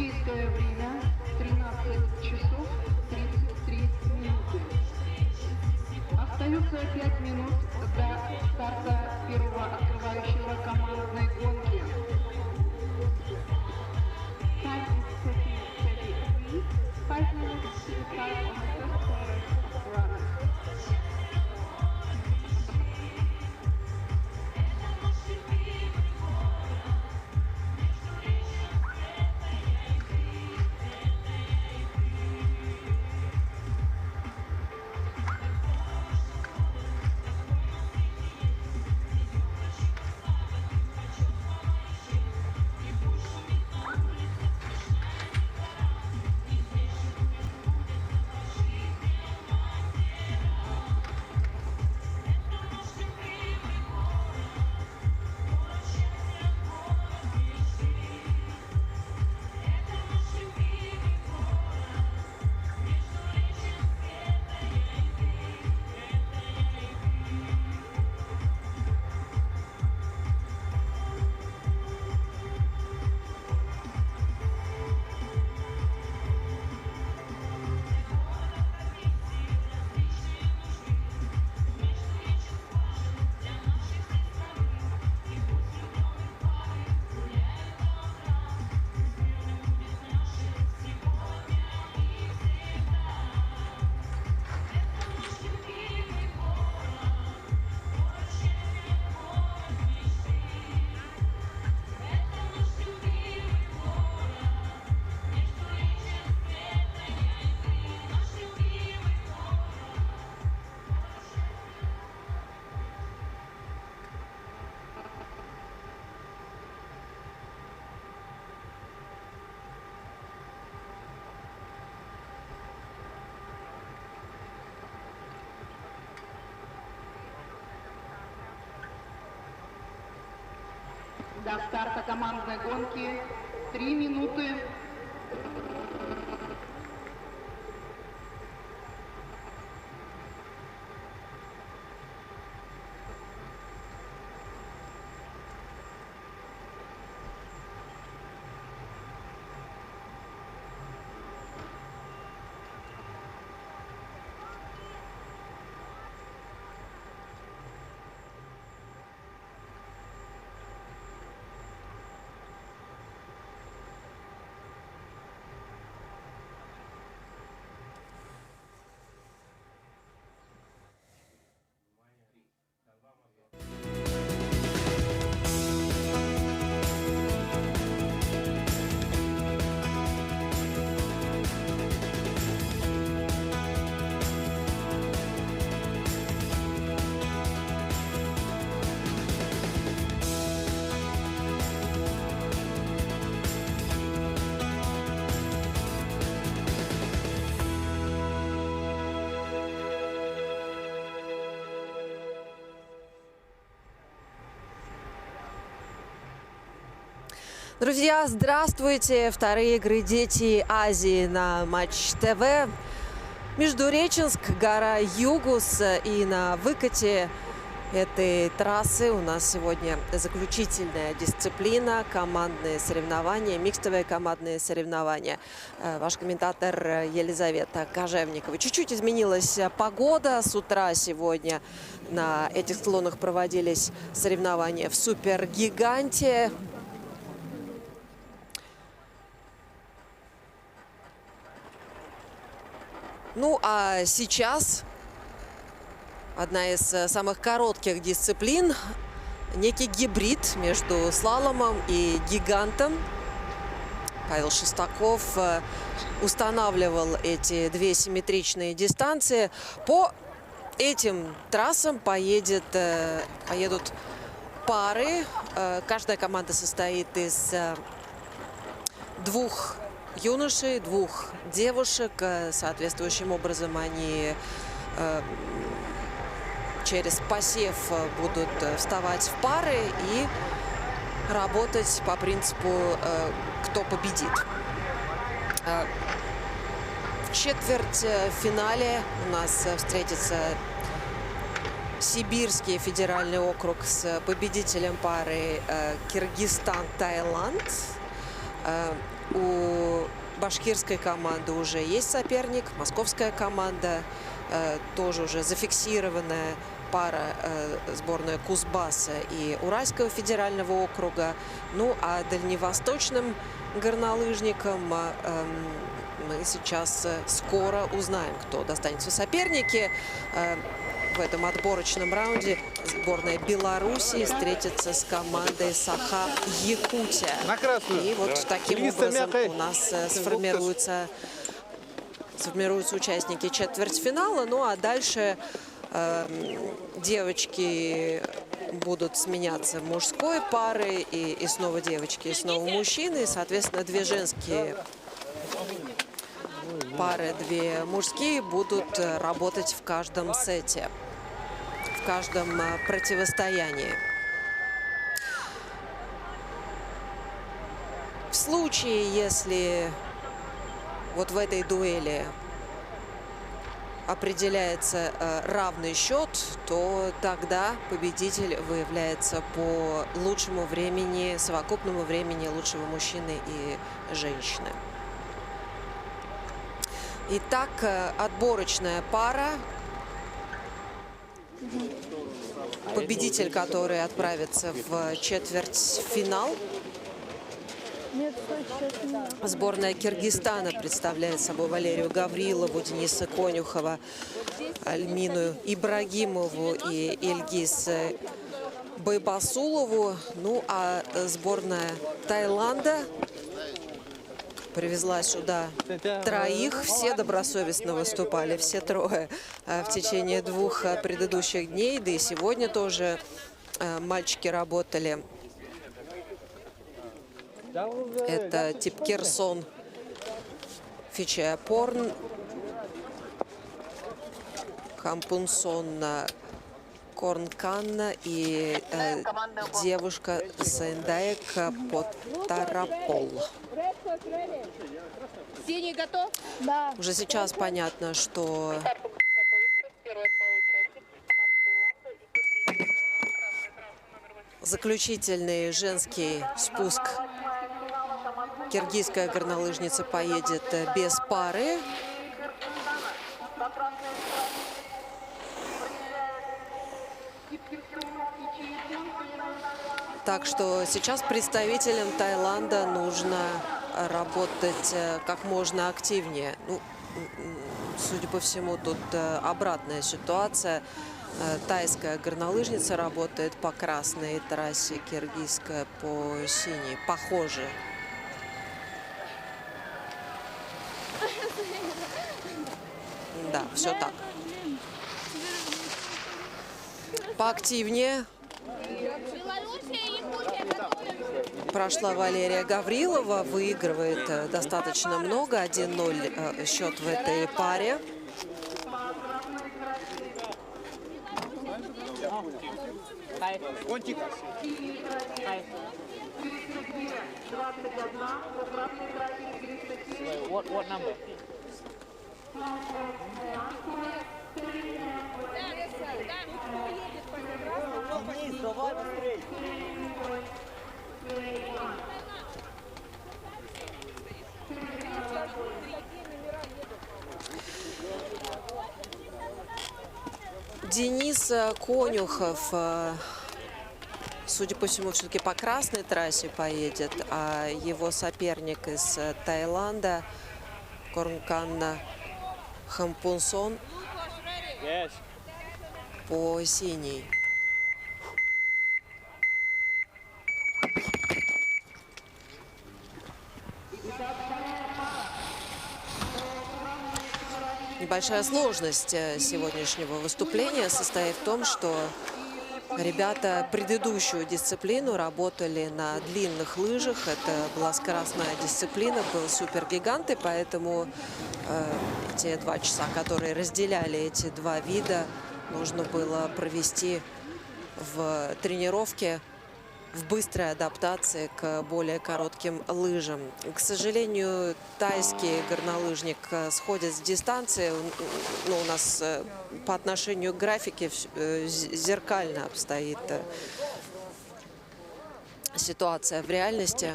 Действие время 13 часов 33 минуты. Остается 5 минут до старта первого открывающего командной гонки. Time is 13:33. 5 minutes to start on the first quarter of run. До старта командной гонки 3 минуты. Друзья, здравствуйте! Вторые игры «Дети Азии» на Матч ТВ. Междуреченск, гора Югус, и на выкате этой трассы у нас сегодня заключительная дисциплина, командные соревнования, микстовые командные соревнования. Ваш комментатор Елизавета Кожевникова. Чуть-чуть изменилась погода. С утра сегодня на этих склонах проводились соревнования в супергиганте. Ну, а сейчас одна из самых коротких дисциплин, некий гибрид между слаломом и гигантом. Павел Шестаков устанавливал эти две симметричные дистанции. По этим трассам поедут пары. Каждая команда состоит из двух юношей, двух девушек. Соответствующим образом они через посев будут вставать в пары и работать по принципу «кто победит». В четвертьфинале у нас встретится Сибирский федеральный округ с победителем пары Киргизстан-Таиланд. У башкирской команды уже есть соперник, московская команда, тоже уже зафиксированная пара сборная Кузбасса и Уральского федерального округа. Ну а дальневосточным горнолыжникам мы сейчас скоро узнаем, кто достанется соперники. В этом отборочном раунде сборная Белоруссии встретится с командой Саха Якутия. И вот таким образом у нас сформируются участники четвертьфинала. Ну а дальше девочки будут сменяться мужской пары, и снова девочки, и снова мужчины. И, соответственно, две женские пары, две мужские будут работать в каждом сете, в каждом противостоянии. В случае, если вот в этой дуэли определяется равный счет, то тогда победитель выявляется по лучшему времени, совокупному времени лучшего мужчины и женщины. Итак, отборочная пара. Победитель, который отправится в четвертьфинал. Сборная Киргизстана представляет собой Валерию Гаврилову, Дениса Конюхова, Альмину Ибрагимову и Ильгиз Байбасулову. Ну а сборная Таиланда привезла сюда троих. Все добросовестно выступали, все трое в течение двух предыдущих дней. Да и сегодня тоже мальчики работали. Это Типкерсон Фичиапорн, Хампунсон Корнканна и девушка Сендаек Потарапол. Синий готов? Да. Уже сейчас понятно, что заключительный женский спуск киргизская горнолыжница поедет без пары. Так что сейчас представителям Таиланда нужно работать как можно активнее. Ну, судя по всему, тут обратная ситуация. Тайская горнолыжница работает по красной трассе, киргизская по синей. Похоже. Да, все так. Поактивнее прошла Валерия Гаврилова, выигрывает достаточно много, 1-0 счет в этой паре. What number? Денис Конюхов, судя по всему, все-таки по красной трассе поедет, а его соперник из Таиланда Корнканна Хампунсон по синей. Небольшая сложность сегодняшнего выступления состоит в том, что ребята предыдущую дисциплину работали на длинных лыжах. Это была скоростная дисциплина, был супергигант, и поэтому те 2 часа, которые разделяли эти два вида, нужно было провести в тренировке, в быстрой адаптации к более коротким лыжам. К сожалению, тайский горнолыжник сходит с дистанции. Ну, у нас по отношению к графике зеркально обстоит ситуация в реальности.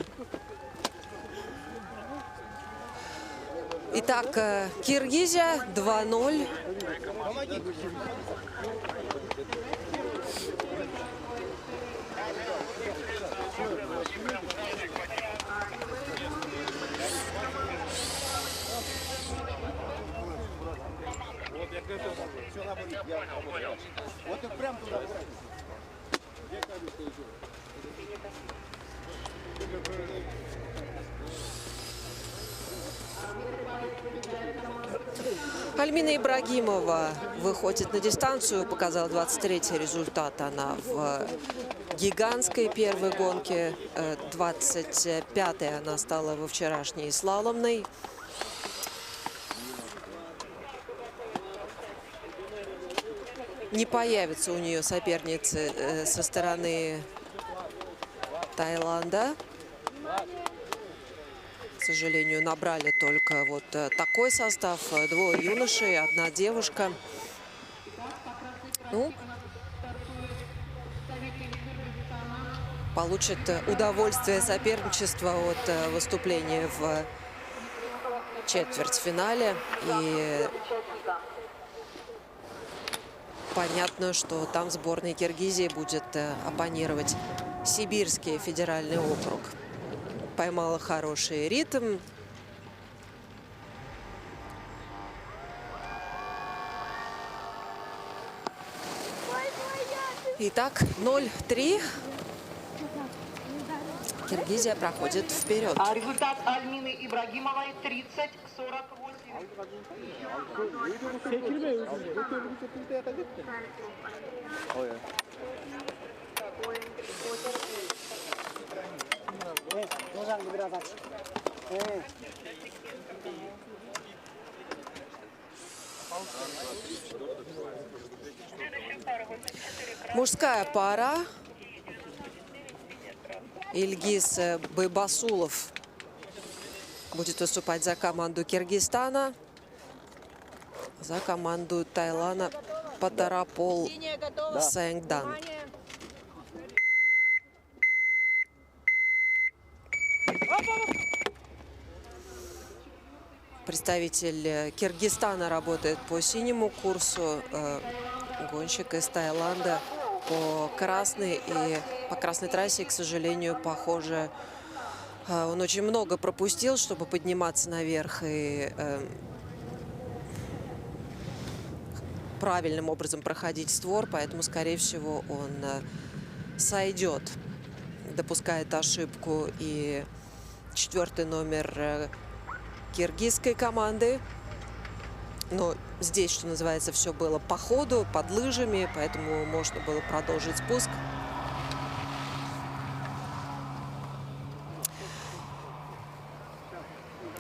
Итак, Киргизия 2-0. Альмина Ибрагимова выходит на дистанцию, показала 23-й результат она в гигантской первой гонке, 25-й она стала во вчерашней слаломной. Не появится у нее соперницы со стороны Таиланда. К сожалению, набрали только вот такой состав. 2 юношей, 1 девушка. Ну, получат удовольствие соперничества от выступления в четвертьфинале. И понятно, что там сборная Киргизии будет оппонировать Сибирский федеральный округ. Поймала хороший ритм. Итак, 0-3. Киргизия проходит вперед. А результат Альмины Ибрагимовой 30-48. Мужская пара. Ильгиз Байбасулов будет выступать за команду Киргизстана. За команду Таиланда Патарапол Сэнгдан. Представитель Киргизстана работает по синему курсу. Гонщик из Таиланда по красной. И по красной трассе, к сожалению, похоже, он очень много пропустил, чтобы подниматься наверх и правильным образом проходить створ. Поэтому, скорее всего, он сойдет. Допускает ошибку и 4-й номер киргизской команды. Но здесь, что называется, все было по ходу, под лыжами, поэтому можно было продолжить спуск.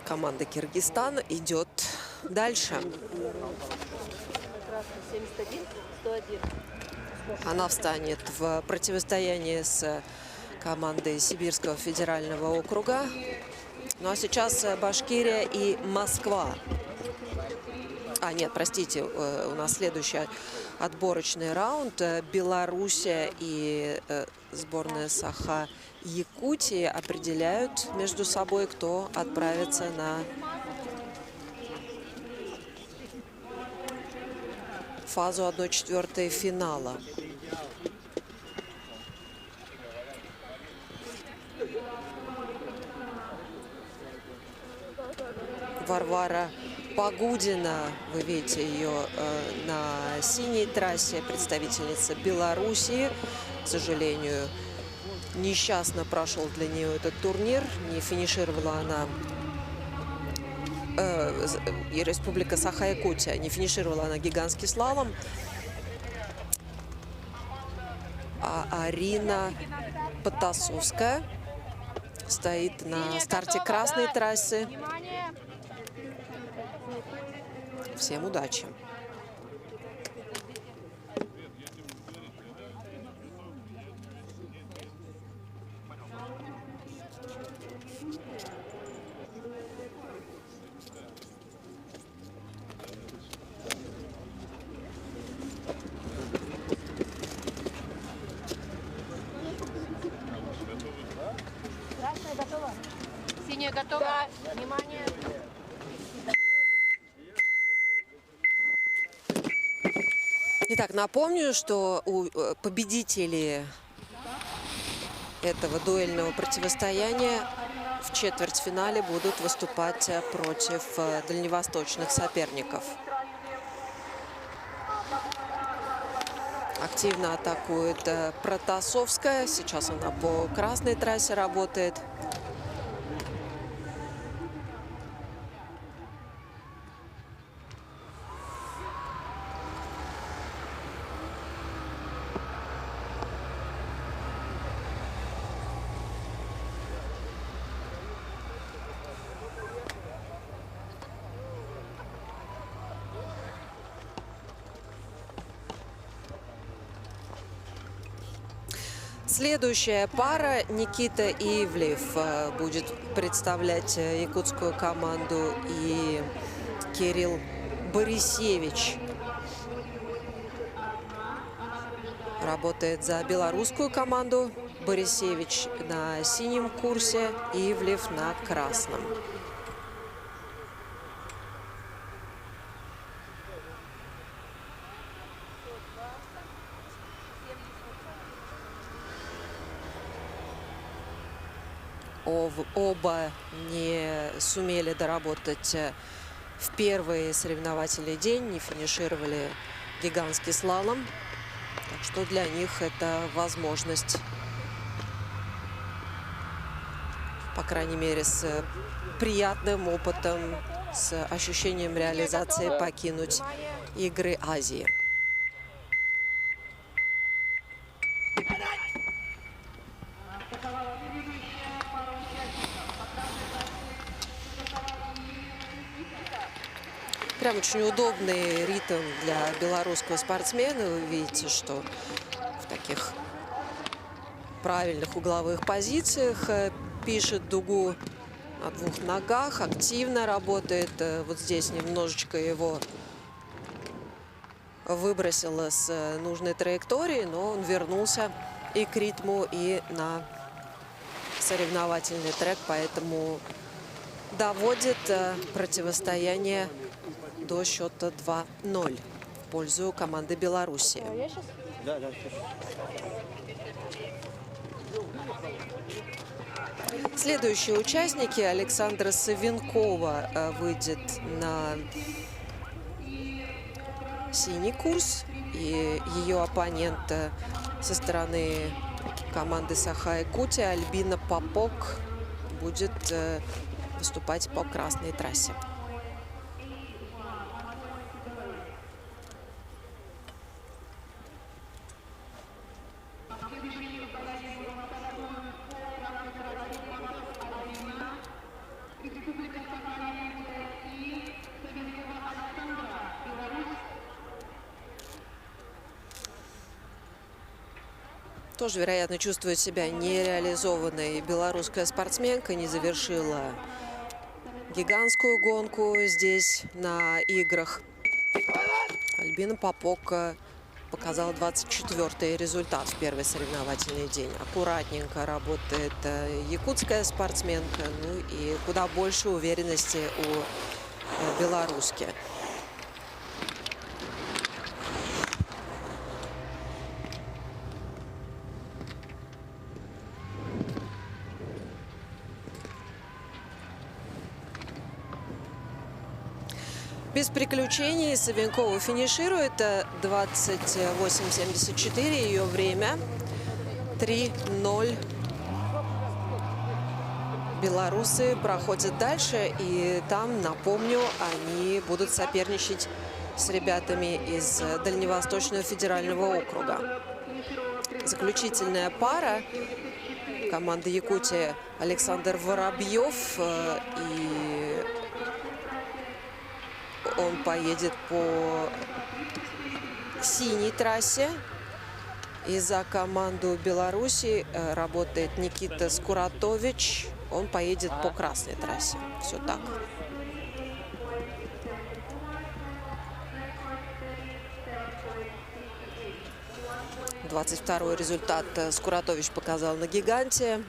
Команда Киргизстана идет дальше. Она встанет в противостоянии с командой Сибирского федерального округа. Ну а сейчас Башкирия и Москва. А, нет, простите, у нас следующий отборочный раунд. Белоруссия и сборная Саха-Якутии определяют между собой, кто отправится на фазу 1/4 финала. Варвара Погудина, вы видите ее на синей трассе, представительница Белоруссии. К сожалению, несчастно прошел для нее этот турнир. Не финишировала она, и Республика Саха-Якутия, не финишировала она гигантский слалом. А Арина Потасовская стоит на старте красной трассы. Всем удачи! Красная готова? Синяя готова? Да. Внимание. Итак, напомню, что у победителей этого дуэльного противостояния в четвертьфинале будут выступать против дальневосточных соперников. Активно атакует Протасовская. Сейчас она по красной трассе работает. Следующая пара Никита Ивлев будет представлять якутскую команду, и Кирилл Борисевич работает за белорусскую команду. Борисевич на синем курсе, Ивлев на красном. Оба не сумели доработать в первый соревновательный день, не финишировали гигантский слалом. Так что для них это возможность, по крайней мере, с приятным опытом, с ощущением реализации покинуть игры Азии. Прям очень удобный ритм для белорусского спортсмена. Вы видите, что в таких правильных угловых позициях пишет дугу на двух ногах, активно работает. Вот здесь немножечко его выбросило с нужной траектории, но он вернулся и к ритму, и на соревновательный трек, поэтому доводит противостояние до счета 2-0 в пользу команды Беларуси. Следующие участники. Александра Савенкова выйдет на синий курс, и ее оппонент со стороны команды Саха-Якутия Альбина Попок будет выступать по красной трассе. Тоже, вероятно, чувствует себя нереализованной белорусская спортсменка, не завершила гигантскую гонку здесь на играх. Альбина Попок показала 24-й результат в первый соревновательный день. Аккуратненько работает якутская спортсменка, ну и куда больше уверенности у белоруски. Без приключений Савенкова финиширует. 28:74 ее время. 3:0. Белорусы проходят дальше. И там, напомню, они будут соперничать с ребятами из Дальневосточного федерального округа. Заключительная пара команды Якутия Александр Воробьев, и он поедет по синей трассе. И за команду Беларуси работает Никита Скуратович. Он поедет по красной трассе. Все так. «22-й результат Скуратович показал на гиганте.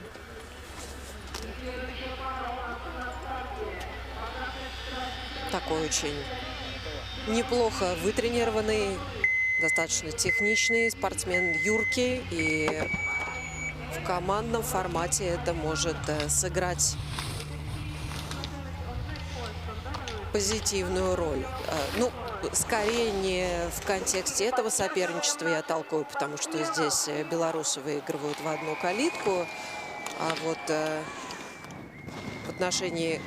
Такой очень неплохо вытренированный, достаточно техничный спортсмен, юркий, и в командном формате это может сыграть позитивную роль. Ну, скорее не в контексте этого соперничества я толкую, потому что здесь белорусы выигрывают в одну калитку, а вот в отношении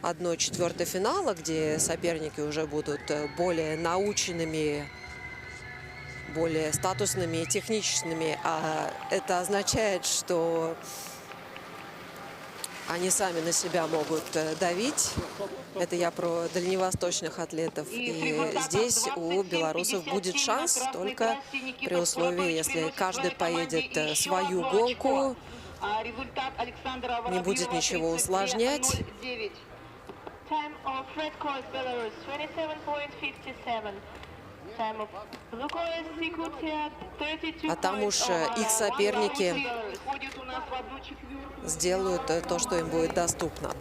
1/4 финала, где соперники уже будут более наученными, более статусными и техничными, а это означает, что они сами на себя могут давить. Это я про дальневосточных атлетов. И здесь у белорусов будет шанс только при условии, если каждый поедет свою гонку, не будет ничего усложнять. Time of red course Belarus 27.57. Time of blue course Якутия 32. А там уж их соперники сделают то, что им будет доступно.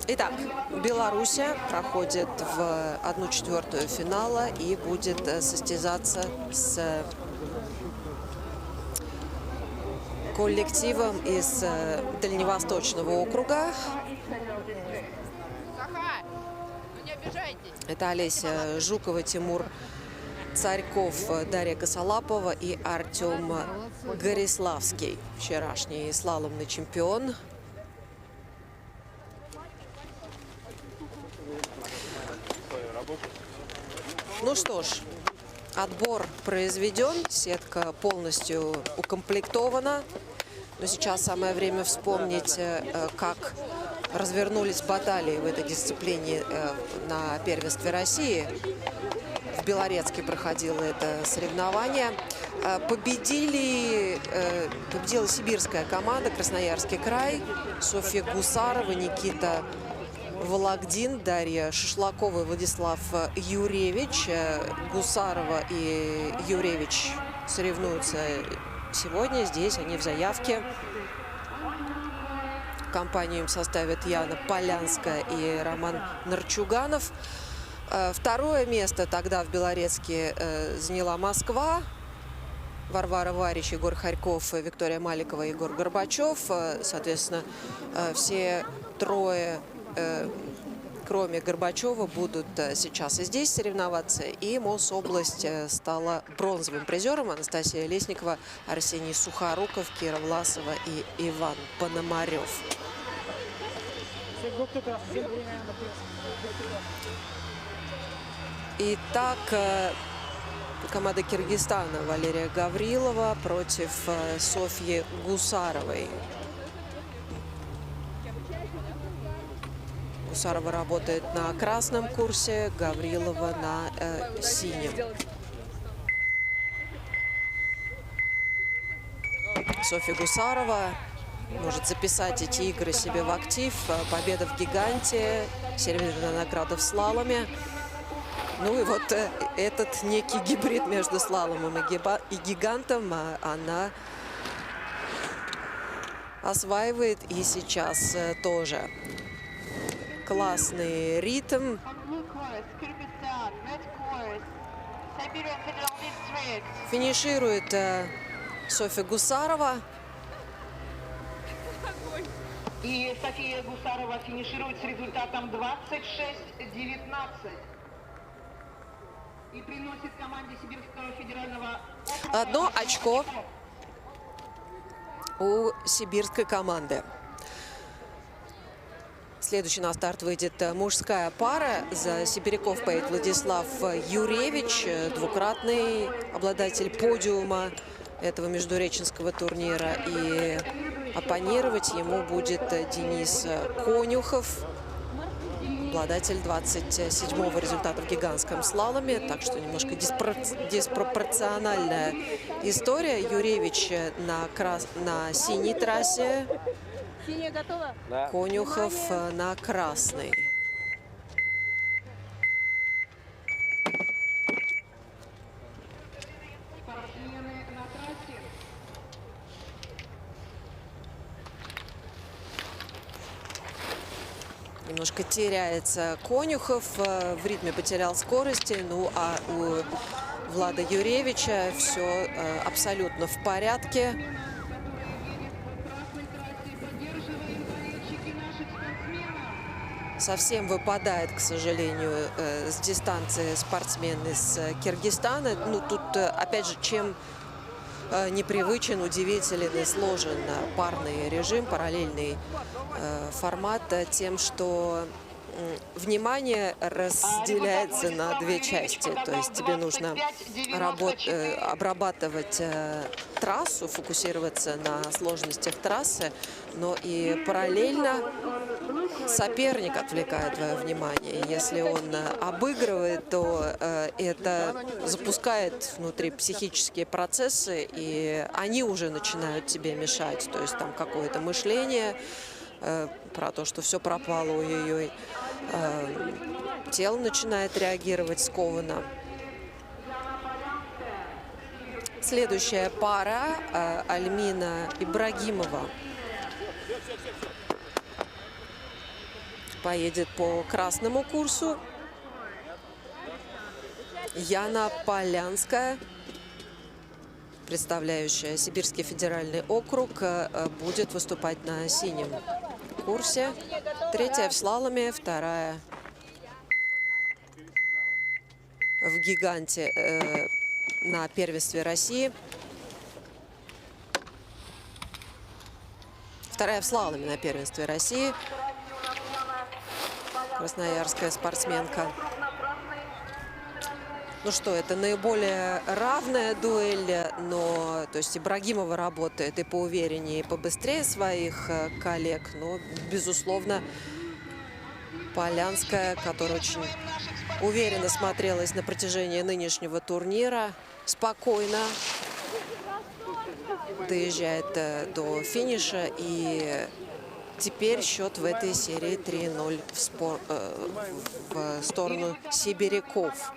Итак, Белоруссия проходит в 1/4 финала и будет состязаться с коллективом из Дальневосточного округа. Это Олеся Жукова, Тимур Царьков, Дарья Косолапова и Артем Гориславский, вчерашний слаломный чемпион. Ну что ж, отбор произведен, сетка полностью укомплектована. Но сейчас самое время вспомнить, как развернулись баталии в этой дисциплине на первенстве России. В Белорецке проходило это соревнование. Победила сибирская команда, Красноярский край, Софья Гусарова, Никита Вологдин, Дарья Шишлакова, Владислав Юревич. Гусарова и Юревич соревнуются сегодня. Здесь они в заявке. Компанию им составят Яна Полянская и Роман Нарчуганов. Второе место тогда в Белорецке заняла Москва. Варвара Варич, Егор Харьков, Виктория Маликова, Егор Горбачев. Соответственно, все трое, кроме Горбачева, будут сейчас и здесь соревноваться. И Мособласть стала бронзовым призером. Анастасия Лесникова, Арсений Сухоруков, Кира Власова и Иван Пономарев. Итак, команда Киргизстана Валерия Гаврилова против Софьи Гусаровой. Гусарова работает на красном курсе, Гаврилова на синем. Софья Гусарова может записать эти игры себе в актив. Победа в гиганте, серебряная награда в слаломе. Ну и вот этот некий гибрид между слаломом и гигантом она осваивает и сейчас тоже. Классный ритм. Финиширует Софья Гусарова. И София Гусарова финиширует с результатом 26-19. И приносит команде Сибирского федерального округа 1 очко у сибирской команды. Следующий на старт выйдет мужская пара. За сибиряков поедет Владислав Юревич, двукратный обладатель подиума этого междуреченского турнира. И оппонировать ему будет Денис Конюхов, обладатель 27-го результата в гигантском слаломе. Так что немножко диспропорциональная история. Юревич на синей трассе, Конюхов на красной. Немножко теряется Конюхов, в ритме потерял скорости. Ну а у Влада Юревича все абсолютно в порядке. Совсем выпадает, к сожалению, с дистанции спортсмен из Киргизстана. Ну, тут, опять же, чем непривычен, удивителен и сложен парный режим, параллельный формат, тем, что внимание разделяется на две части. То есть тебе нужно обрабатывать трассу, фокусироваться на сложностях трассы, но и параллельно соперник отвлекает твое внимание. Если он обыгрывает, то это запускает внутри психические процессы, и они уже начинают тебе мешать. То есть там какое-то мышление про то, что все пропало, ой-ой-ой. Тело начинает реагировать скованно. Следующая пара Альмина Ибрагимова поедет по красному курсу. Яна Полянская, представляющая Сибирский федеральный округ, будет выступать на синем курсе. Третья в слаломе, вторая в гиганте на первенстве России. Вторая в слаломе на первенстве России. Красноярская спортсменка. Ну что, это наиболее равная дуэль, но то есть Ибрагимова работает и поувереннее, и побыстрее своих коллег, но, безусловно, Полянская, которая очень уверенно смотрелась на протяжении нынешнего турнира, спокойно доезжает до финиша, и теперь счет в этой серии 3-0 в сторону сибиряков.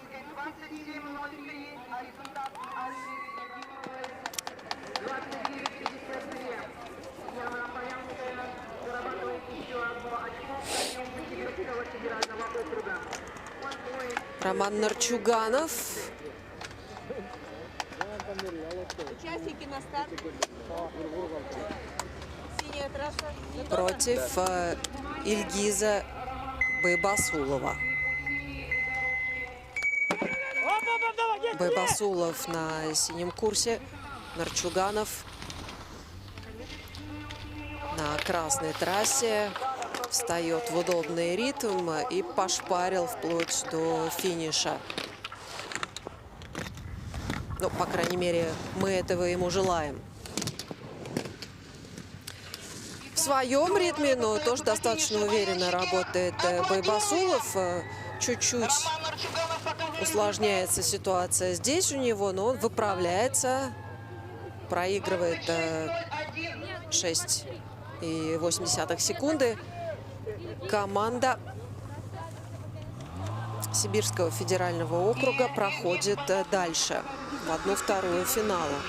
Роман Нарчуганов Участники на старт. Синяя трасса. против Ильгиза Байбасулова. Байбасулов на синем курсе, Нарчуганов на красной трассе. Встает в удобный ритм и пошпарил вплоть до финиша. Ну, по крайней мере, мы этого ему желаем. В своем ритме, но тоже достаточно уверенно работает Байбасулов. Чуть-чуть усложняется ситуация здесь у него, но он выправляется. Проигрывает 6,8 секунды. Команда Сибирского федерального округа проходит дальше, в 1/2 финала.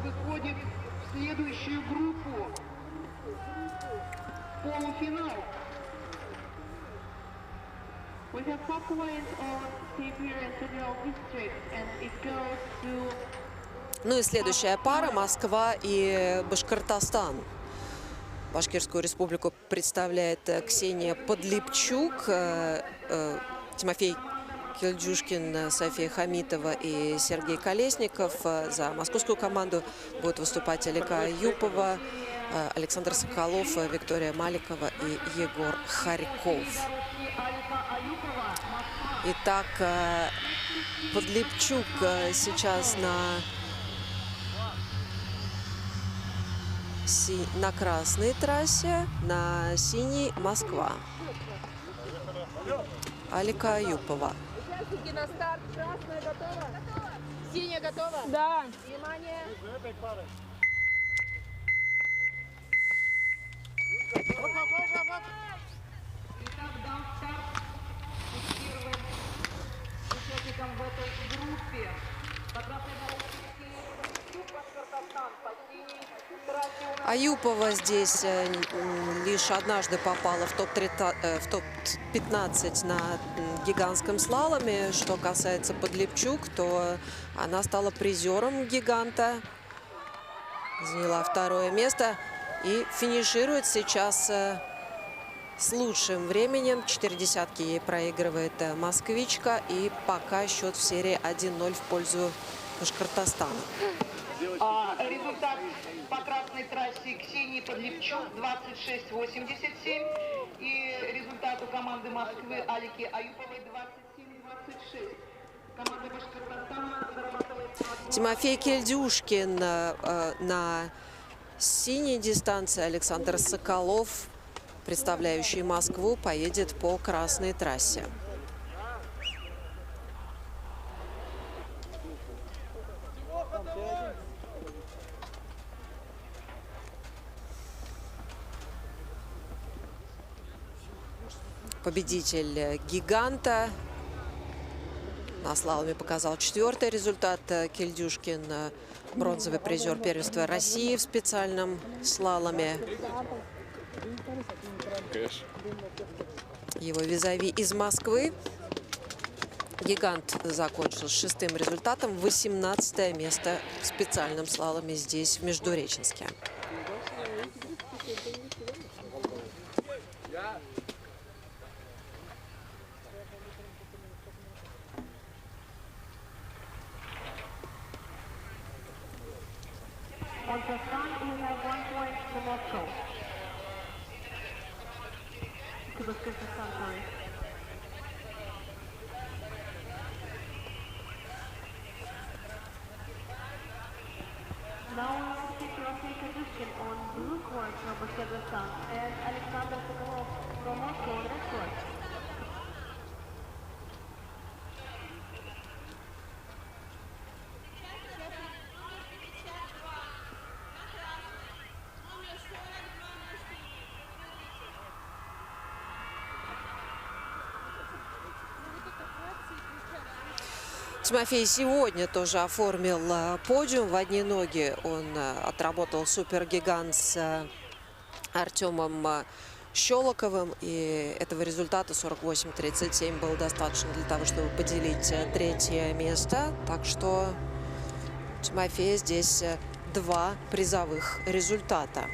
Выходит в следующую группу. Полуфинал. We have 4 points on Siberian Federal District, and it goes to Ну и следующая пара — Москва и Башкортостан. Башкирскую республику представляет Ксения Подлипчук, Тимофей Кильджушкин, София Хамитова и Сергей Колесников. За московскую команду будут выступать Алика Аюпова, Александр Соколов, Виктория Маликова и Егор Харьков. Итак, Подлипчук сейчас на красной трассе, на синей Москва. Алика Аюпова. Участники на старт. Красная готова? Синяя готова? Да. Внимание. Итак, дан старт первым участникам в этой группе. По красной дорожке Башкортостан, Аюпова здесь лишь однажды попала в топ-15 на гигантском слаломе. Что касается Подлепчук, то она стала призером гиганта. Заняла второе место и финиширует сейчас с лучшим временем. 0,4 ей проигрывает москвичка. И пока счет в серии 1-0 в пользу Башкортостана. Результат по красной трассе Ксении Подлепчук 26-87. И результат у команды Москвы Алики Аюповой 27-26. Команда Башкортостана зарабатывает... Тимофей Кельдюшкин на синей дистанции. Александр Соколов, представляющий Москву, поедет по красной трассе. Победитель гиганта на слаломе показал 4-й результат. Кельдюшкин – бронзовый призер первенства России в специальном слаломе. Его визави из Москвы. Гигант закончил с 6-м результатом. 18-е место в специальном слаломе здесь, в Междуреченске. On the front, we have 1 point to Moscow. To Bashkortostan, sorry. Now we will see Timothei Kelyushkin on blue court from Bashkortostan and Alexander Sokolov from Moscow on red court. Тимофей сегодня тоже оформил подиум в одни ноги. Он отработал супергигант с Артемом Щелоковым. И этого результата 48-37 было достаточно для того, чтобы поделить третье место. Так что у Тимофея здесь 2 призовых результата.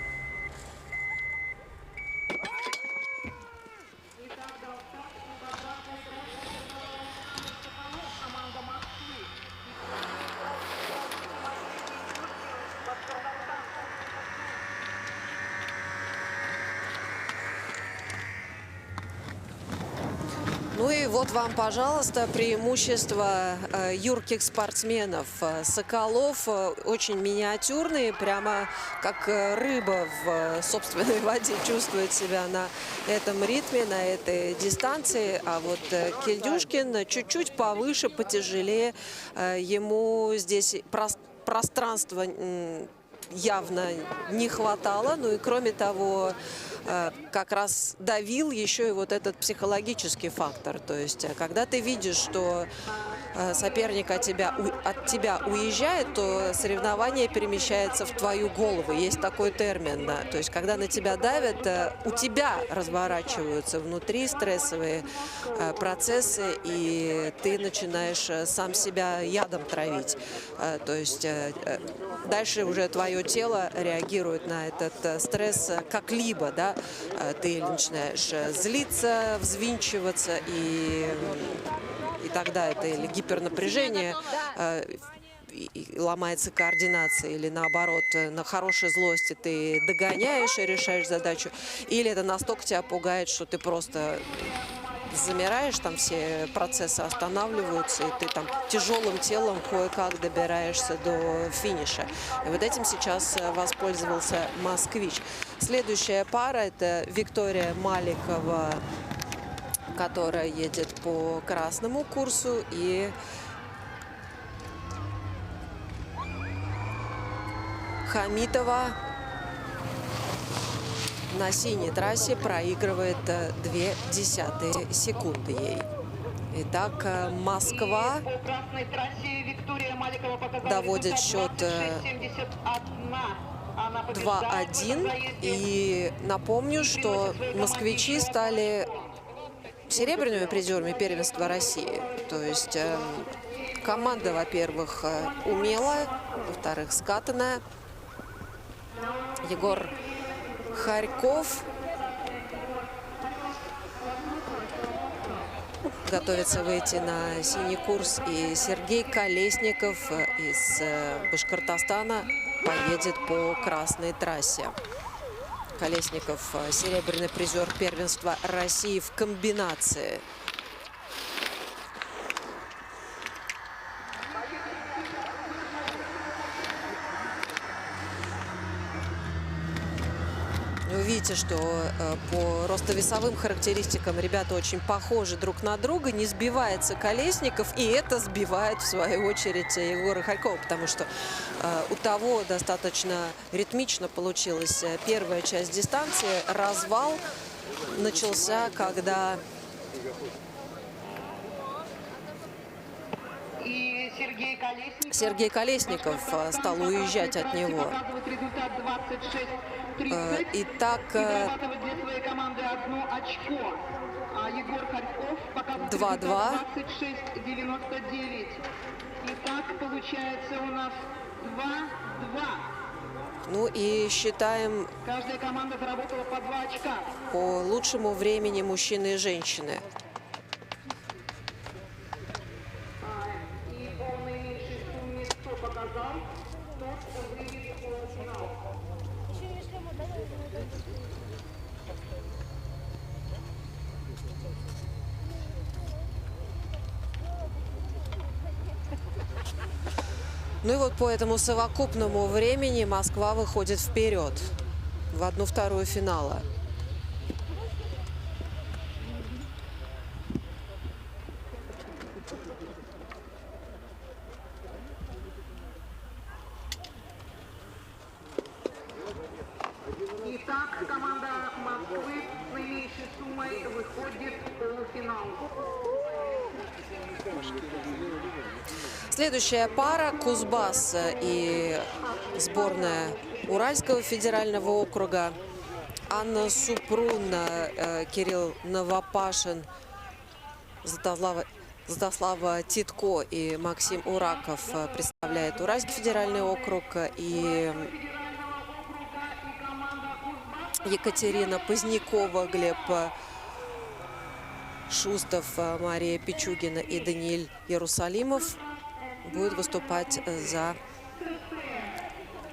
Ну и вот вам, пожалуйста, преимущество юрких спортсменов. Соколов очень миниатюрный, прямо как рыба в собственной воде чувствует себя на этом ритме, на этой дистанции. А вот Кельдюшкин чуть-чуть повыше, потяжелее. Ему здесь пространства явно не хватало. Ну и кроме того, как раз давил еще и вот этот психологический фактор. То есть, когда ты видишь, что соперник от тебя уезжает, то соревнование перемещается в твою голову. Есть такой термин. Да? То есть, когда на тебя давят, у тебя разворачиваются внутри стрессовые процессы, и ты начинаешь сам себя ядом травить. То есть, дальше уже твое тело реагирует на этот стресс как-либо, да? Ты начинаешь злиться, взвинчиваться, и тогда это или гипернапряжение, и ломается координация, или наоборот, на хорошей злости ты догоняешь и решаешь задачу, или это настолько тебя пугает, что ты просто замираешь, там все процессы останавливаются, и ты там тяжелым телом кое-как добираешься до финиша. И вот этим сейчас воспользовался москвич. Следующая пара – это Виктория Маликова, которая едет по красному курсу, и Хамитова на синей трассе проигрывает 0,2 секунды ей. Итак, Москва доводит счет 2-1. И напомню, что москвичи стали серебряными призерами первенства России. То есть команда, во-первых, умелая, во-вторых, скатанная. Егор Харьков готовится выйти на синий курс. И Сергей Колесников из Башкортостана поедет по красной трассе. Колесников – серебряный призер первенства России в комбинации. Вы видите, что по ростовесовым характеристикам ребята очень похожи друг на друга. Не сбивается Колесников, и это сбивает, в свою очередь, Егора Харькова, потому что у того достаточно ритмично получилась первая часть дистанции. Развал начался, когда И Сергей Колесников стал уезжать от него. Итак, 2-2. Итак, получается у нас 2-2. Ну и считаем Каждая команда заработала по 2 очка. по лучшему времени мужчины и женщины. И по наименьшей сумме, кто показал, тот выйдет в полуфинал. Ну и вот по этому совокупному времени Москва выходит вперед в 1/2 финала. Итак, команда Москвы с наименьшей суммой выходит в полуфинал. Следующая пара – Кузбасс и сборная Уральского федерального округа. Анна Супрун, Кирилл Новопашин, Святослава Титко и Максим Ураков представляет Уральский федеральный округ. И Екатерина Позднякова, Глеб Шустов, Мария Пичугина и Даниил Иерусалимов будут выступать за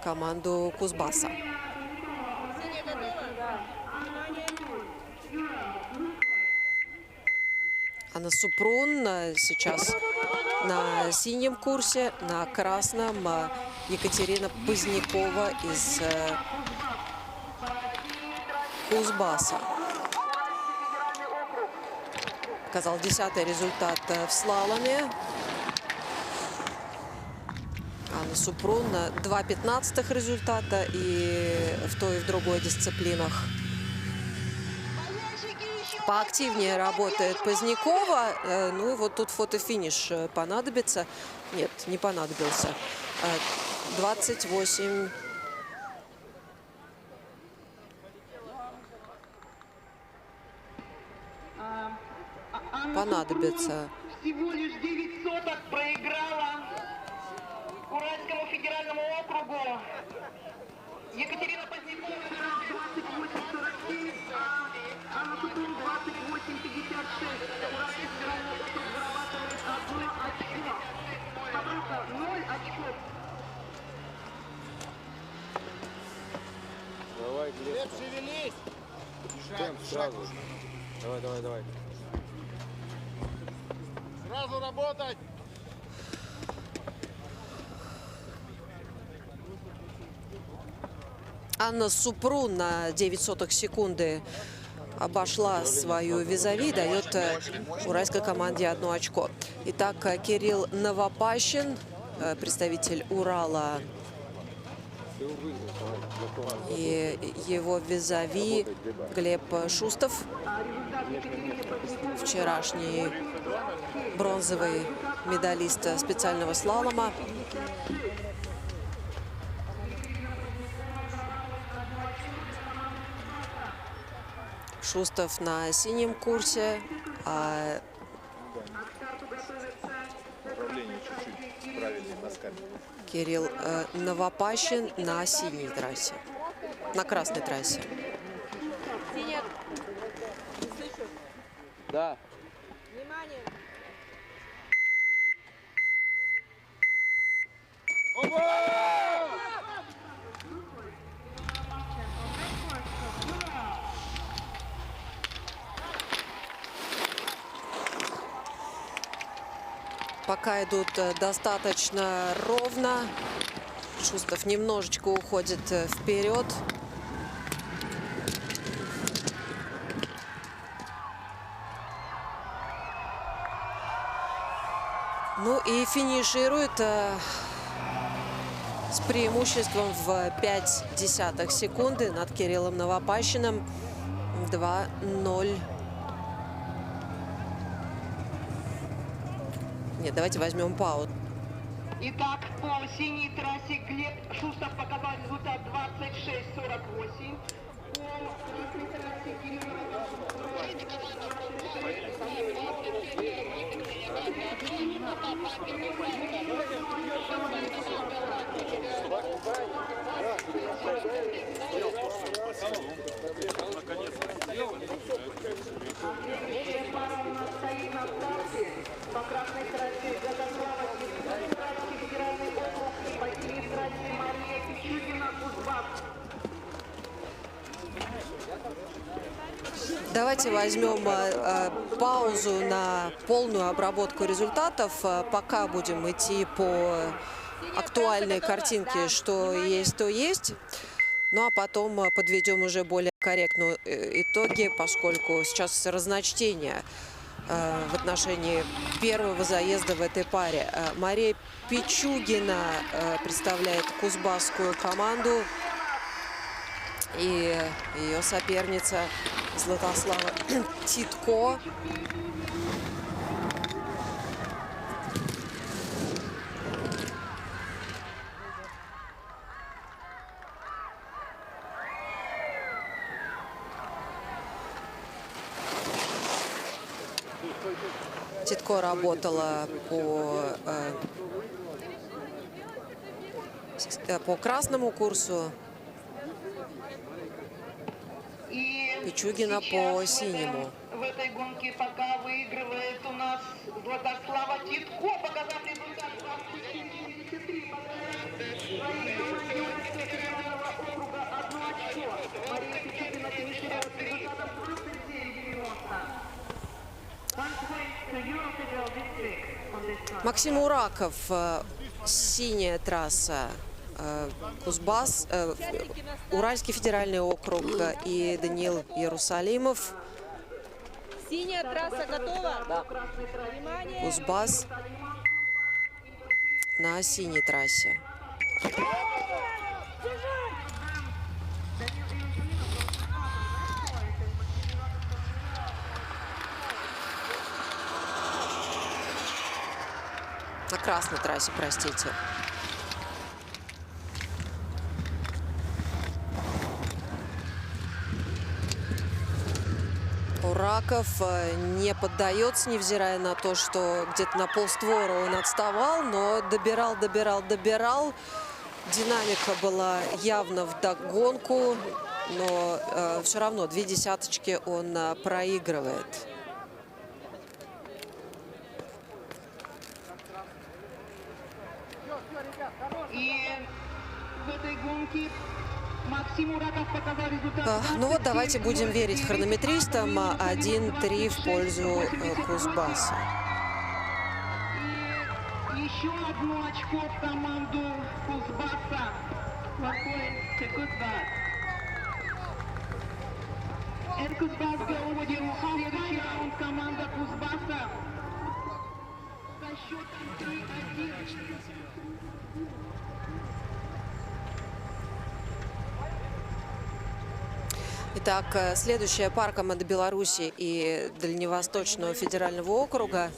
команду Кузбасса. Анна Супрун сейчас на синем курсе, на красном Екатерина Позднякова из Кузбасса. Показал 10-й результат в слаломе. Анна Супрун 2/15 результата и в той, и в другой дисциплинах. Поактивнее работает Позднякова. Ну и вот тут фотофиниш понадобится. Нет, не понадобился. 28. Понадобится. Всего лишь 9 соток проиграла Уральскому федеральному округу. Екатерина Позднякова 28-49, а Анна Супрун 28-56. Уральский федеральный округ зарабатывает 1 очко. Собрался 0 очков. Давай, Глеб, шевелись! Темп сразу. Давай. Сразу работать! Анна Супрун на 0,09 секунды обошла свою визави, дает уральской команде 1 очко. Итак, Кирилл Новопащин, представитель Урала, и его визави Глеб Шустов, вчерашний бронзовый медалист специального слалома. Шустов на синем курсе, а Управление чуть-чуть правильнее носками. Кирилл Новопащин на синей трассе, на красной трассе. Синяя. Не слышу. Да. Внимание. Пока идут достаточно ровно. Шустов немножечко уходит вперед. Ну и финиширует с преимуществом в 0,5 секунды над Кириллом Новопащиным. 2:0. Нет, давайте возьмем паузу. Итак, по синей трассе Глеб Шустов показал результат 26:48. По красной трассе Кирилл стоит на старте. По красной трассе Загослава, федеральный округ, и по синей трассе Мария Пичугина, Кузбасс. Давайте возьмем паузу на полную обработку результатов. Пока будем идти по актуальной картинке, что есть, то есть. Ну а потом подведем уже более корректные итоги, поскольку сейчас разночтение в отношении первого заезда в этой паре. Мария Пичугина представляет кузбасскую команду. И ее соперница Златослава Титко. Титко работала по красному курсу, И Пичугина по синему. В этой гонке пока выигрывает у нас Златослава Титко, показав результат 24:73. Своей команде Уральского федерального округа 1 очко. Мария Пичугина финиширует с результатом 29:90. Максим Ураков, синяя трасса, Кузбасс, Уральский федеральный округ и Даниил Иерусалимов. Синяя трасса готова? Внимание. Кузбасс на синей трассе. На красной трассе, простите. Ураков не поддается, невзирая на то, что где-то на полствора он отставал, но добирал. Динамика была явно вдогонку, но все равно 2 десяточки он проигрывает. И в этой гонке Максим Ураков показал результат. Ну вот, давайте будем верить хронометристам. 1:3 в пользу Кузбасса. И еще одно очко в команду Кузбасса. Это Кузбасс уводит следующий раунд команда Кузбасса со счетом 3:1. Итак, следующая пара команды Беларуси и Дальневосточного федерального округа.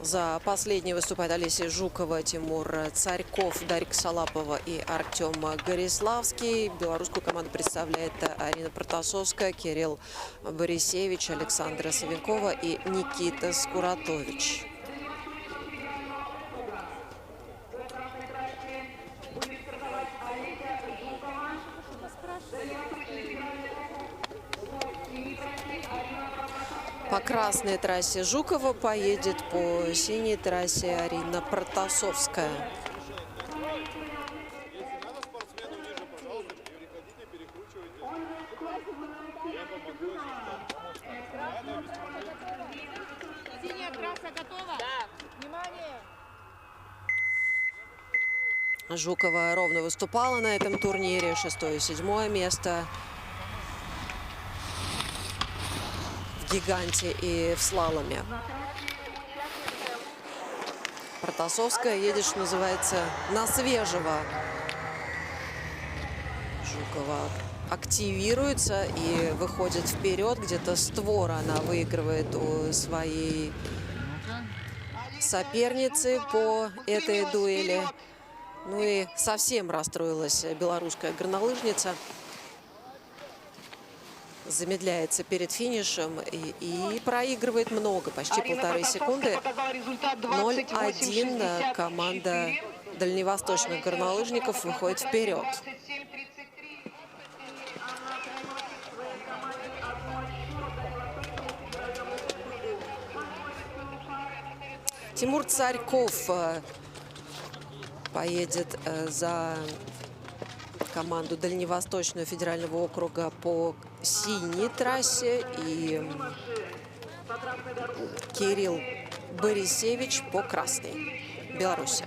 За последней выступают Олеся Жукова, Тимур Царьков, Дарья Косолапова и Артем Гориславский. Белорусскую команду представляет Арина Протасовская, Кирилл Борисевич, Александра Савенкова и Никита Скуратович. По красной трассе Жукова поедет, по синей трассе Арина Протасовская. Синяя трасса готова? Да. Внимание! Жукова ровно выступала на этом турнире, 6-е и 7-е место. В гиганте и в слаломе. Протасовская едет, что называется, на свежего. Жукова активируется и выходит вперед. Где-то створ она выигрывает у своей соперницы по этой дуэли. Ну и совсем расстроилась белорусская горнолыжница. Замедляется перед финишем и проигрывает много, почти полторы секунды. 0-1 команда дальневосточных горнолыжников выходит вперед. Тимур Царьков поедет за команду Дальневосточного федерального округа по синей трассе и Кирилл Борисевич по красной. Белоруссия.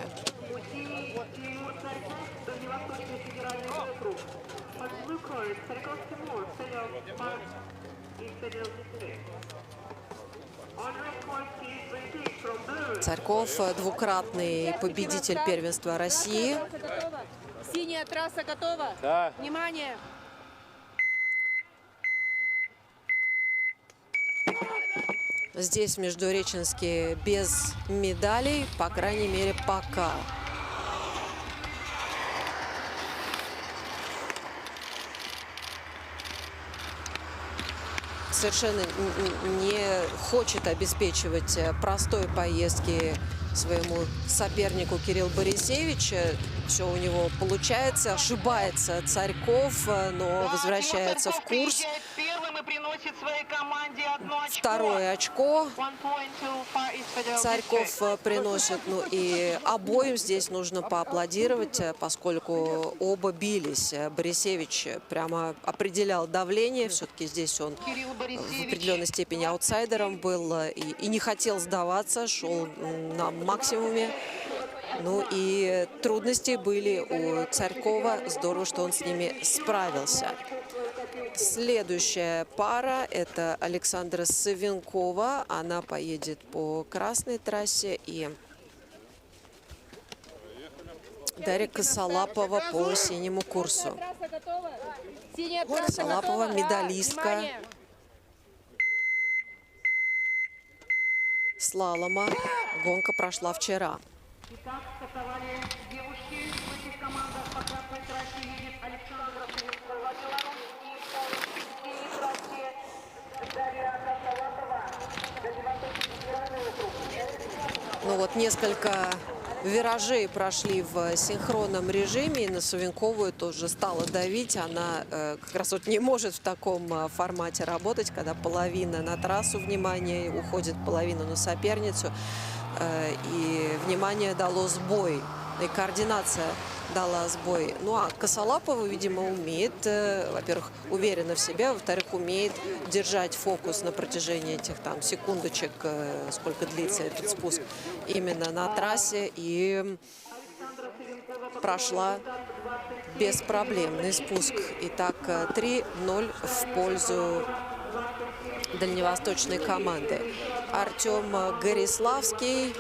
Царьков двукратный победитель первенства России. Синяя трасса готова? Да. Внимание! Здесь междуреченские без медалей, по крайней мере, пока. Совершенно не хочет обеспечивать простой поездки своему сопернику Кирилл Борисевич. Все у него получается. Ошибается Царьков, но возвращается в курс. Второе очко Царьков приносит. Ну и обоим здесь нужно поаплодировать, поскольку оба бились. Борисевич прямо определял давление. Все-таки здесь он в определенной степени аутсайдером был и не хотел сдаваться, шел на максимуме. Ну и трудности были у Царькова. Здорово, что он с ними справился. Следующая пара – это Александра Савенкова. Она поедет по красной трассе. И Дарья Косолапова по синему курсу. Косолапова – медалистка слалома. Гонка прошла вчера. Итак, стартовали девушки в этих командах. По красной трассе едет Александра Савенкова, Беларусь, и по синей трассе Дарья Косолапова, Дальневосточный федеральный округ. Ну вот несколько виражей прошли в синхронном режиме, и на Савенковую тоже стала давить. Она как раз вот не может в таком формате работать, когда половина на трассу внимания, уходит половина на соперницу. И внимание дало сбой, и координация дала сбой. Ну а Косолапова, видимо, умеет, во-первых, уверена в себе, во-вторых, умеет держать фокус на протяжении этих там секундочек, сколько длится этот спуск, именно на трассе, и прошла беспроблемный спуск. Итак, 3-0 в пользу дальневосточной команды. Артем Гориславский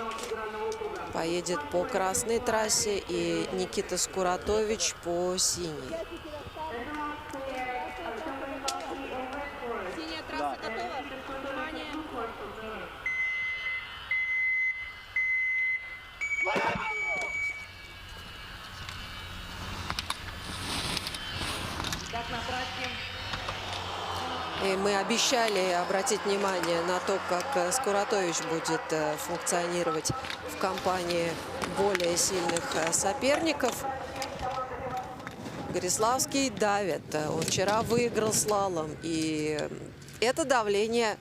поедет по красной трассе и Никита Скуратович по синей. Синяя трасса готова? Внимание! Так, на трассе И мы обещали обратить внимание на то, как Скуратович будет функционировать в компании более сильных соперников. Гориславский давит. Он вчера выиграл слалом. И это давление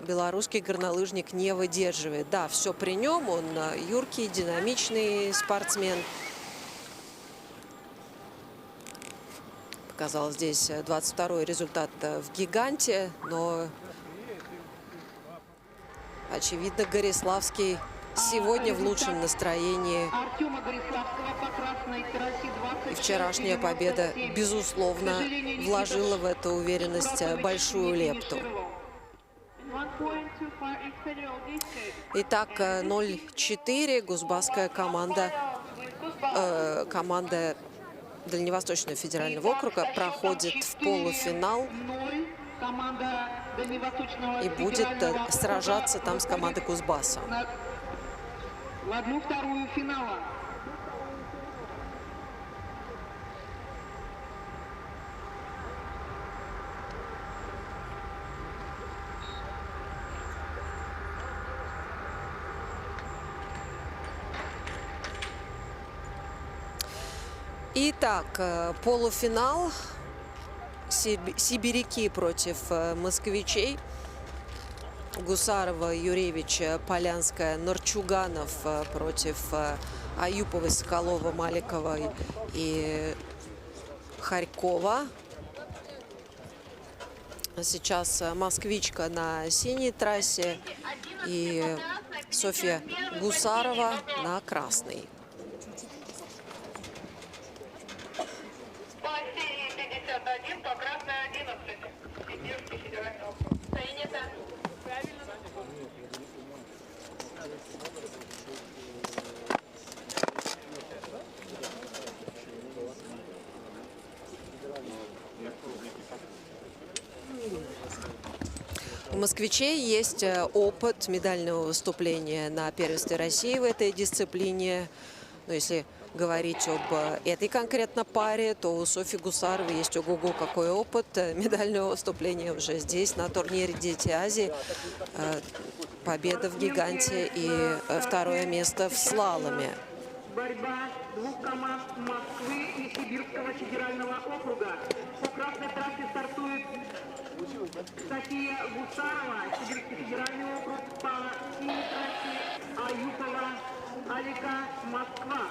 белорусский горнолыжник не выдерживает. Да, все при нем. Он юркий, динамичный спортсмен. Показал здесь 22-й результат в гиганте, но, очевидно, Гориславский сегодня в лучшем настроении. Артема Гориславского по красной трассе 20. И вчерашняя победа, безусловно, вложила в эту уверенность большую лепту. 1 point to far in Federal District. Итак, 0-4. Гузбасская команда, команда Дальневосточного федерального округа проходит в полуфинал Команда Дальневосточного и будет федерального сражаться округа там с командой Кузбасса. в 1/2 финала. Итак, полуфинал. Сибиряки против москвичей. Гусарова, Юревич, Полянская, Норчуганов против Аюповой, Соколова, Маликовой и Харькова. Сейчас москвичка на синей трассе и Софья Гусарова на красной. По серии 51, по красной 11. Сибирский федеральный округ. Принято. У москвичей есть опыт медального выступления на первенстве России в этой дисциплине. Но если говорить об этой конкретно паре, то у Софьи Гусаровой есть ого-го какой опыт медального выступления уже здесь, на турнире Дети Азии. Победа в гиганте и второе место в слаломе. Борьба двух команд Москвы и Сибирского федерального округа. По красной трассе стартует София Гусарова, Сибирский федеральный округ, по синей трассе Аюпова, Алика, Москва.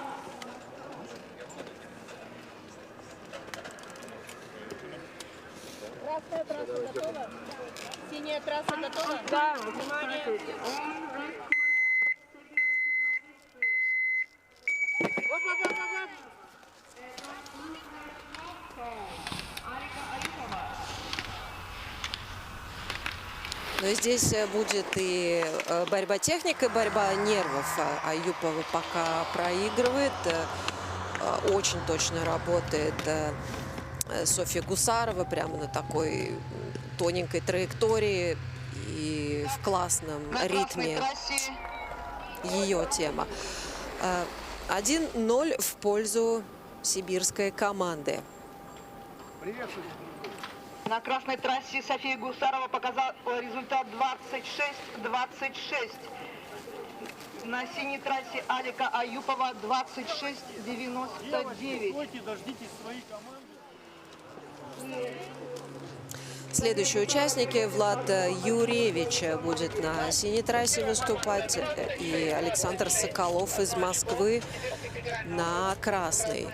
Красная трасса готова? Синяя трасса готова? Да. Внимание. Но здесь будет и борьба техники, борьба нервов. Аюпова пока проигрывает. Очень точно работает Софья Гусарова прямо на такой тоненькой траектории и в классном ритме. Ее тема. 1-0 в пользу сибирской команды. На красной трассе София Гусарова показала результат 26-26. На синей трассе Алика Аюпова 26-99. Следующие участники. Влад Юревич будет на синей трассе выступать. И Александр Соколов из Москвы на красной.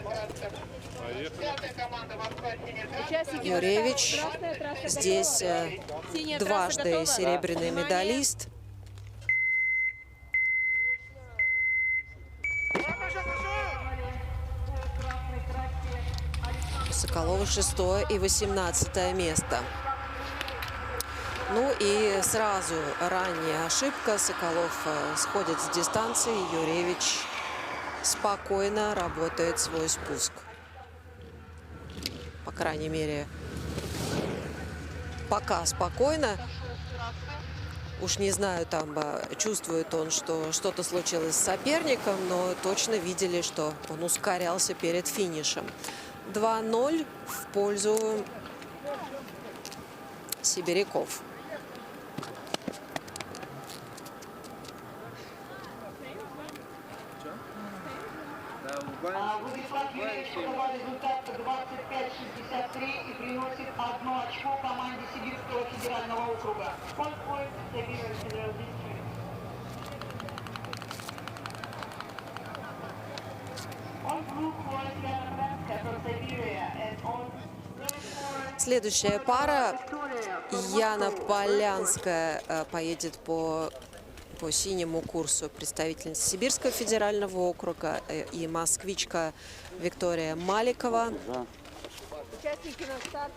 Участники Юревич красная трасса здесь Синяя трасса дважды готова? серебряный Внимание. медалист. Соколова 6-е и 18-е место. Ну и сразу ранняя ошибка. Соколов сходит с дистанции. Юревич спокойно работает свой спуск. По крайней мере, пока спокойно. Уж не знаю, там чувствует он, что что-то случилось с соперником, но точно видели, что он ускорялся перед финишем. 2-0 в пользу сибиряков. Владислав Юрьевич показал результат 25-63 и приносит 1 очко команде Сибирского федерального округа. 1 point Siberia Federal District. On blue court, Yana Palanska from Siberia, and on red court, Следующая пара. Яна Полянская поедет по синему курсу, представительница Сибирского федерального округа, и москвичка Виктория Маликова. Участники на старт.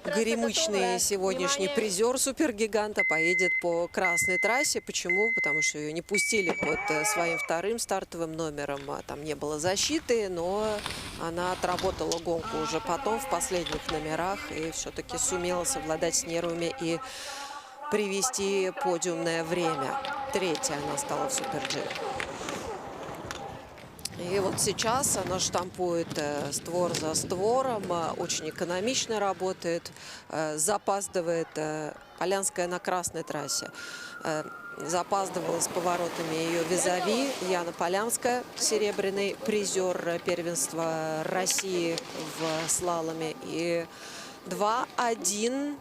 Горемычный сегодняшний призер супергиганта поедет по красной трассе. Почему? Потому что ее не пустили под своим вторым стартовым номером. Там не было защиты, но она отработала гонку уже потом в последних номерах и все-таки сумела совладать с нервами и привести подиумное время. Третья она стала в Супер-Джи. И вот сейчас она штампует створ за створом, очень экономично работает, запаздывает. Полянская на красной трассе. Запаздывала с поворотами ее визави Яна Полянская, серебряный призер первенства России в слаломе. И 2-1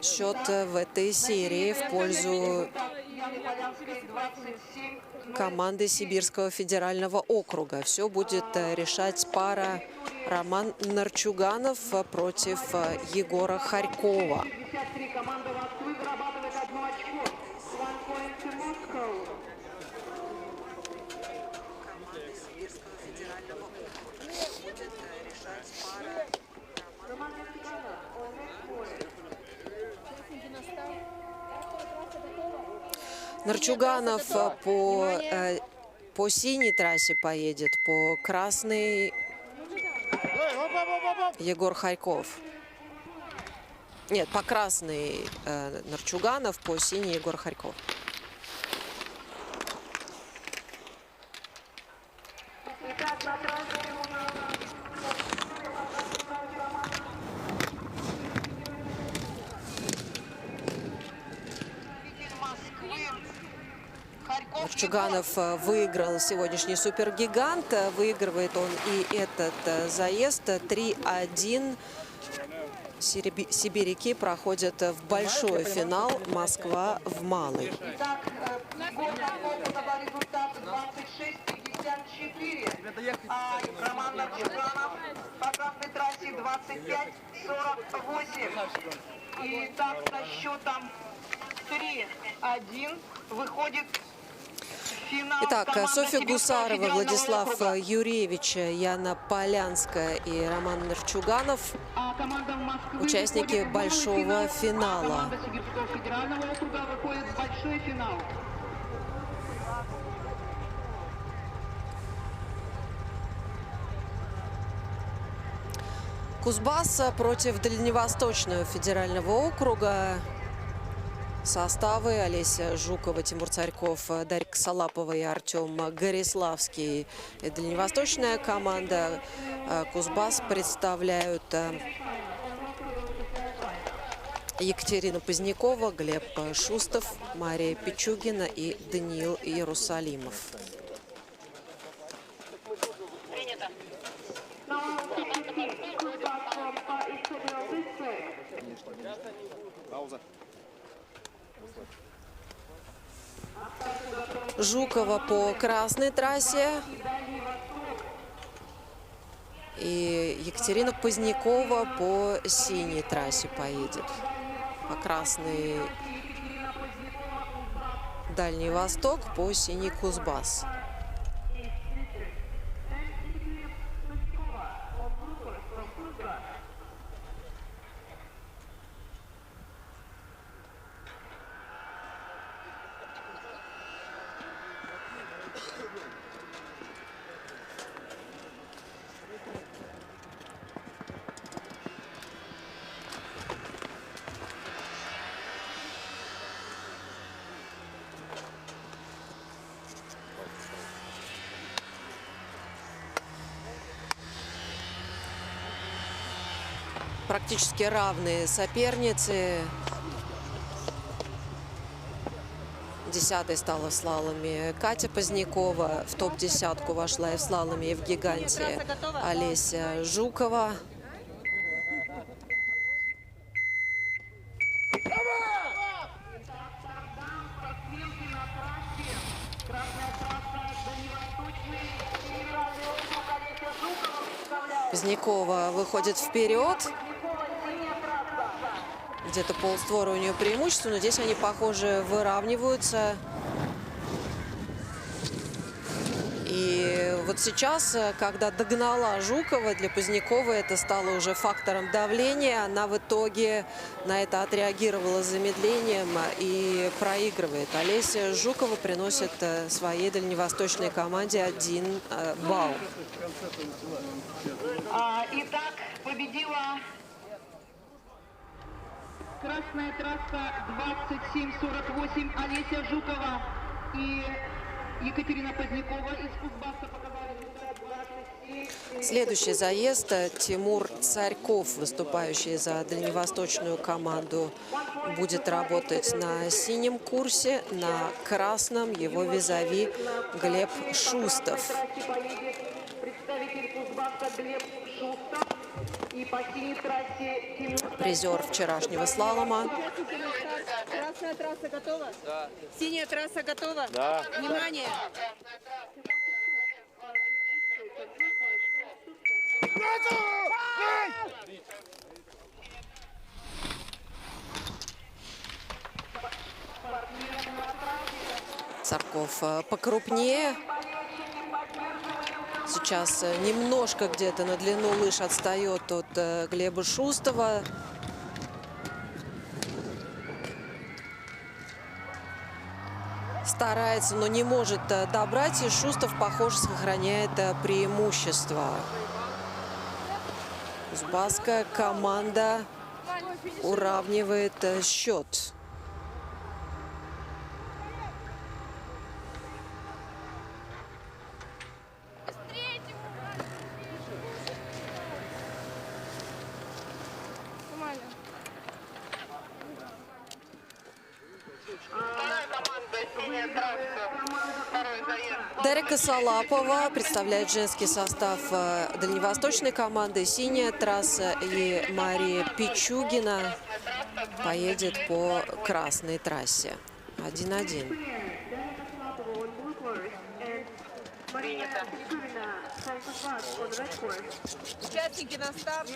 счет в этой серии в пользу команды Сибирского федерального округа. Все будет решать пара Роман Нарчуганов против Егора Харькова. Команда Москвы зарабатывает 1 очко. 1 point to Moscow. Команда Сибирского федерального округа будет решать пара Роман Нарчуганов, on red court. Участники на старт. Трасса готова. Нарчуганов по синей трассе поедет, по красной Егор Харьков. Нет, по красной Нарчуганов, по синей Егор Харьков. Нарчуганов выиграл сегодняшний супергигант. Выигрывает он и этот заезд. 3-1. Сибиряки проходят в большой финал. Москва в малый. Итак, Егор Харьков показал результат 26-54. А Роман Нарчуганов по красной трассе 25-48. И так со счетом 3-1 выходит в финал. Итак, команда Софья Сибирского Гусарова, федерального Владислав округа. Юрьевич, Яна Полянская и Роман Нарчуганов А команда Москвы участники выходит в малый большого финал, финала. А команда Сибирского федерального округа выходит в большой финал. Кузбасс против Дальневосточного федерального округа. Составы: Олеся Жукова, Тимур Царьков, Дарья Салапова и Артем Гориславский. И дальневосточная команда. Кузбасс представляют Екатерина Позднякова, Глеб Шустов, Мария Пичугина и Даниил Иерусалимов. Жукова по красной трассе и Екатерина Позднякова по синей трассе поедет. По красной Дальний Восток, по синей Кузбасс. практически равные соперницы. 10-й стала в слаломе Катя Позднякова. В топ-10 вошла и в слаломе, и в гиганте Олеся Жукова. Позднякова выходит вперед. Где-то полствора у нее преимущество, но здесь они, похоже, выравниваются. И вот сейчас, когда догнала Жукова, для Поздняковой это стало уже фактором давления. Она в итоге на это отреагировала замедлением и проигрывает. Олеся Жукова приносит своей дальневосточной команде 1 балл. Итак, победила красная трасса 27-48 Олеся Жукова и Екатерина Позднякова из Кузбасса показали результат 27. Следующий заезд Тимур Царьков, выступающий за дальневосточную команду, будет работать на синем курсе, на красном его визави Глеб Шустов. Представитель Кузбасса Глеб Шустов и по синей трассе Тимур. Призер вчерашнего слалома. Красная трасса готова? Да. Синяя трасса готова? Да. Внимание! Царьков покрупнее. Сейчас немножко где-то на длину лыж отстает от Глеба Шустова. Старается, но не может добрать. И Шустов, похоже, сохраняет преимущество. Кузбасская команда уравнивает счет. Дарья Косолапова представляет женский состав дальневосточной команды. Синяя трасса и Мария Пичугина поедет по красной трассе. 1-1. Участники на старт.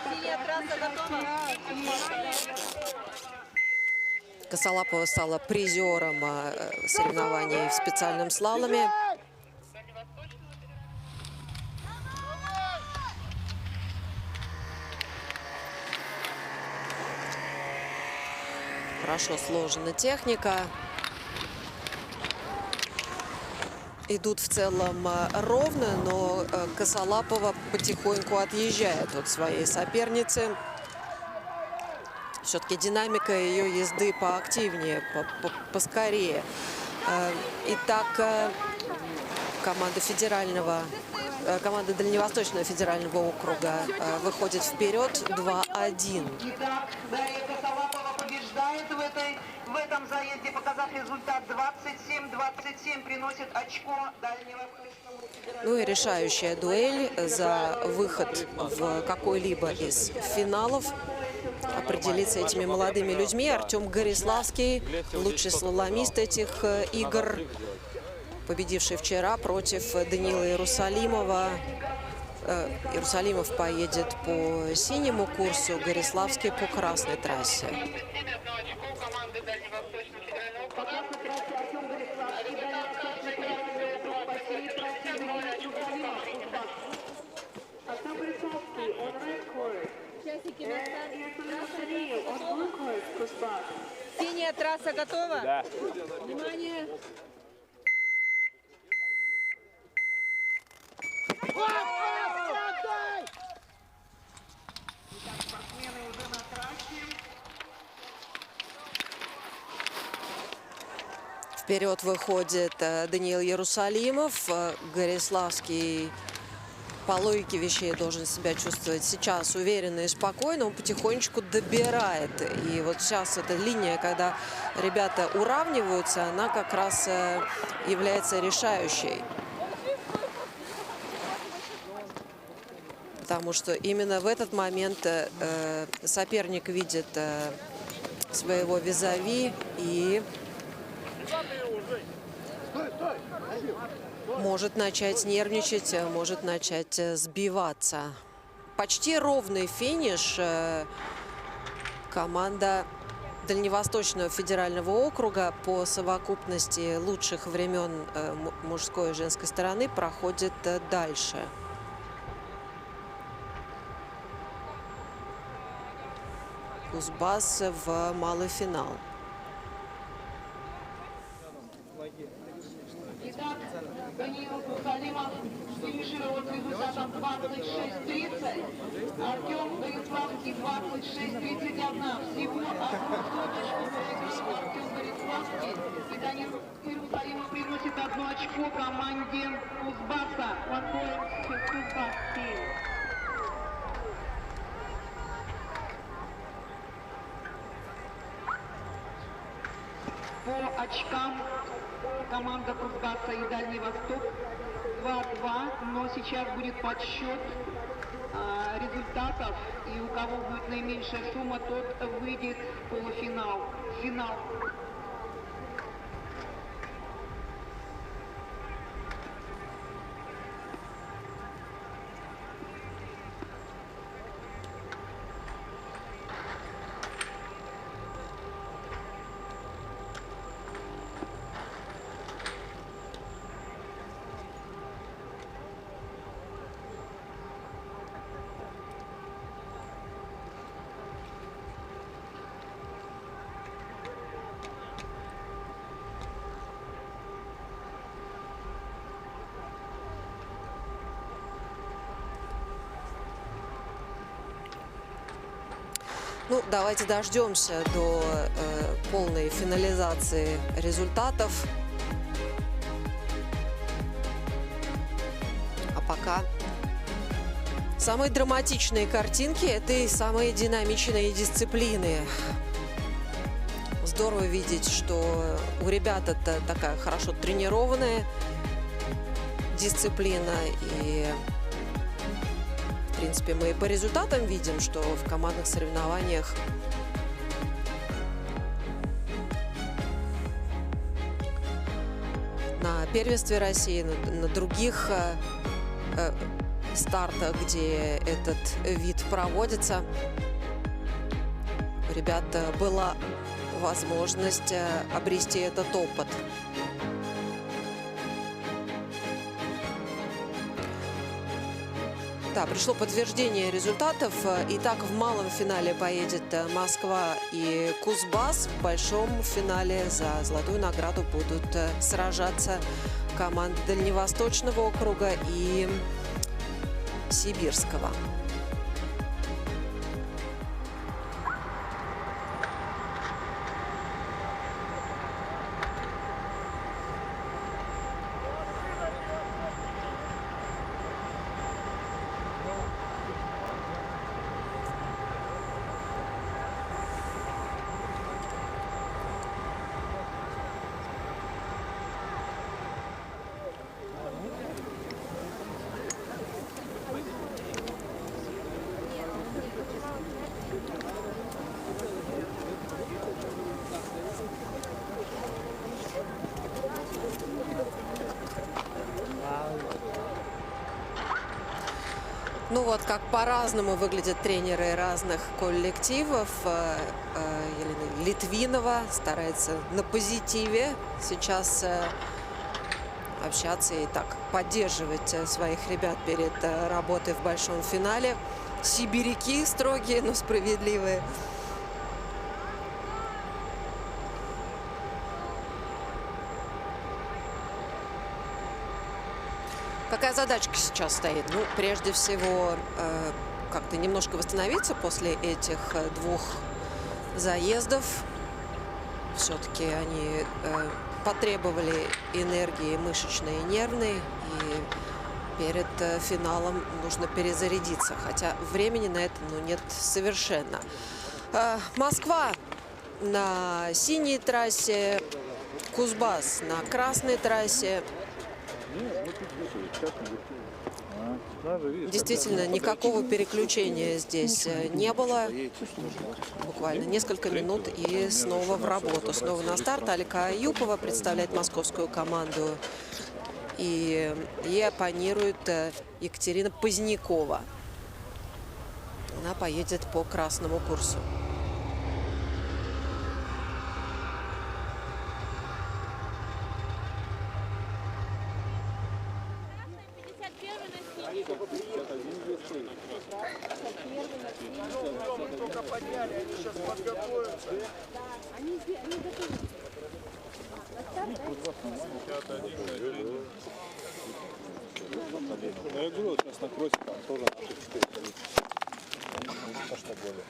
Синяя трасса готова? Косолапова стала призером соревнований в специальном слаломе. Хорошо сложена техника. Идут в целом ровно, но Косолапова потихоньку отъезжает от своей соперницы. Все-таки динамика ее езды поактивнее, поскорее. Итак, команда Дальневосточного федерального округа выходит вперед 2-1. Итак, Дарья Косолапова побеждает в этом заезде, показав результат 27-27, приносит очко Дальневосточному федеральному. Ну и решающая дуэль за выход в какой-либо из финалов. Определиться этими молодыми людьми. Артем Гориславский, лучший слаломист этих игр, победивший вчера против Даниила Иерусалимова. Иерусалимов поедет по синему курсу, Гориславский по красной трассе. Синяя трасса готова? Да. Внимание! Вперед выходит Даниил Иерусалимов. Гориславский по логике вещей должен себя чувствовать сейчас уверенно и спокойно, он потихонечку добирает. И вот сейчас эта линия, когда ребята уравниваются, она как раз является решающей. Потому что именно в этот момент соперник видит своего визави и может начать нервничать, может начать сбиваться. Почти ровный финиш. Команда Дальневосточного федерального округа по совокупности лучших времен мужской и женской стороны проходит дальше. Кузбасс в малый финал. Итак, Даниил Салимов финишировал с результатом 26:30. Артем Бориславский 26:31. Всего одну соточку выиграл Артем Бориславский. И Даниил Салимов приносит 1 очко команде Кузбасса. 1 point to Кузбасс team. По очкам команда Кузбасса и Дальний Восток 2-2, но сейчас будет подсчет результатов, и у кого будет наименьшая сумма, тот выйдет в полуфинал. Финал. Ну, давайте дождемся до полной финализации результатов. А пока самые драматичные картинки – это и самые динамичные дисциплины. Здорово видеть, что у ребят это такая хорошо тренированная дисциплина. И в принципе, мы по результатам видим, что в командных соревнованиях на первенстве России, на других стартах, где этот вид проводится, у ребят была возможность обрести этот опыт. Да, пришло подтверждение результатов. Итак, в малом финале поедет Москва и Кузбасс. В большом финале за золотую награду будут сражаться команды Дальневосточного округа и Сибирского. Ну вот как по-разному выглядят тренеры разных коллективов. Елена Литвинова старается на позитиве сейчас общаться и так поддерживать своих ребят перед работой в большом финале. Сибиряки строгие, но справедливые. Какая задачка сейчас стоит? Ну, прежде всего, как-то немножко восстановиться после этих двух заездов. Все-таки они потребовали энергии мышечной и нервной. И перед финалом нужно перезарядиться. Хотя времени на это нет совершенно. Москва на синей трассе, Кузбасс на красной трассе. Действительно, никакого переключения здесь не было. Буквально несколько минут и снова в работу. Снова на старт. Алика Аюпова представляет московскую команду. И ей оппонирует Екатерина Позднякова. Она поедет по красному курсу. Ну, я говорю, сейчас на кроссе там тоже наши 4 количества. Ну, что более.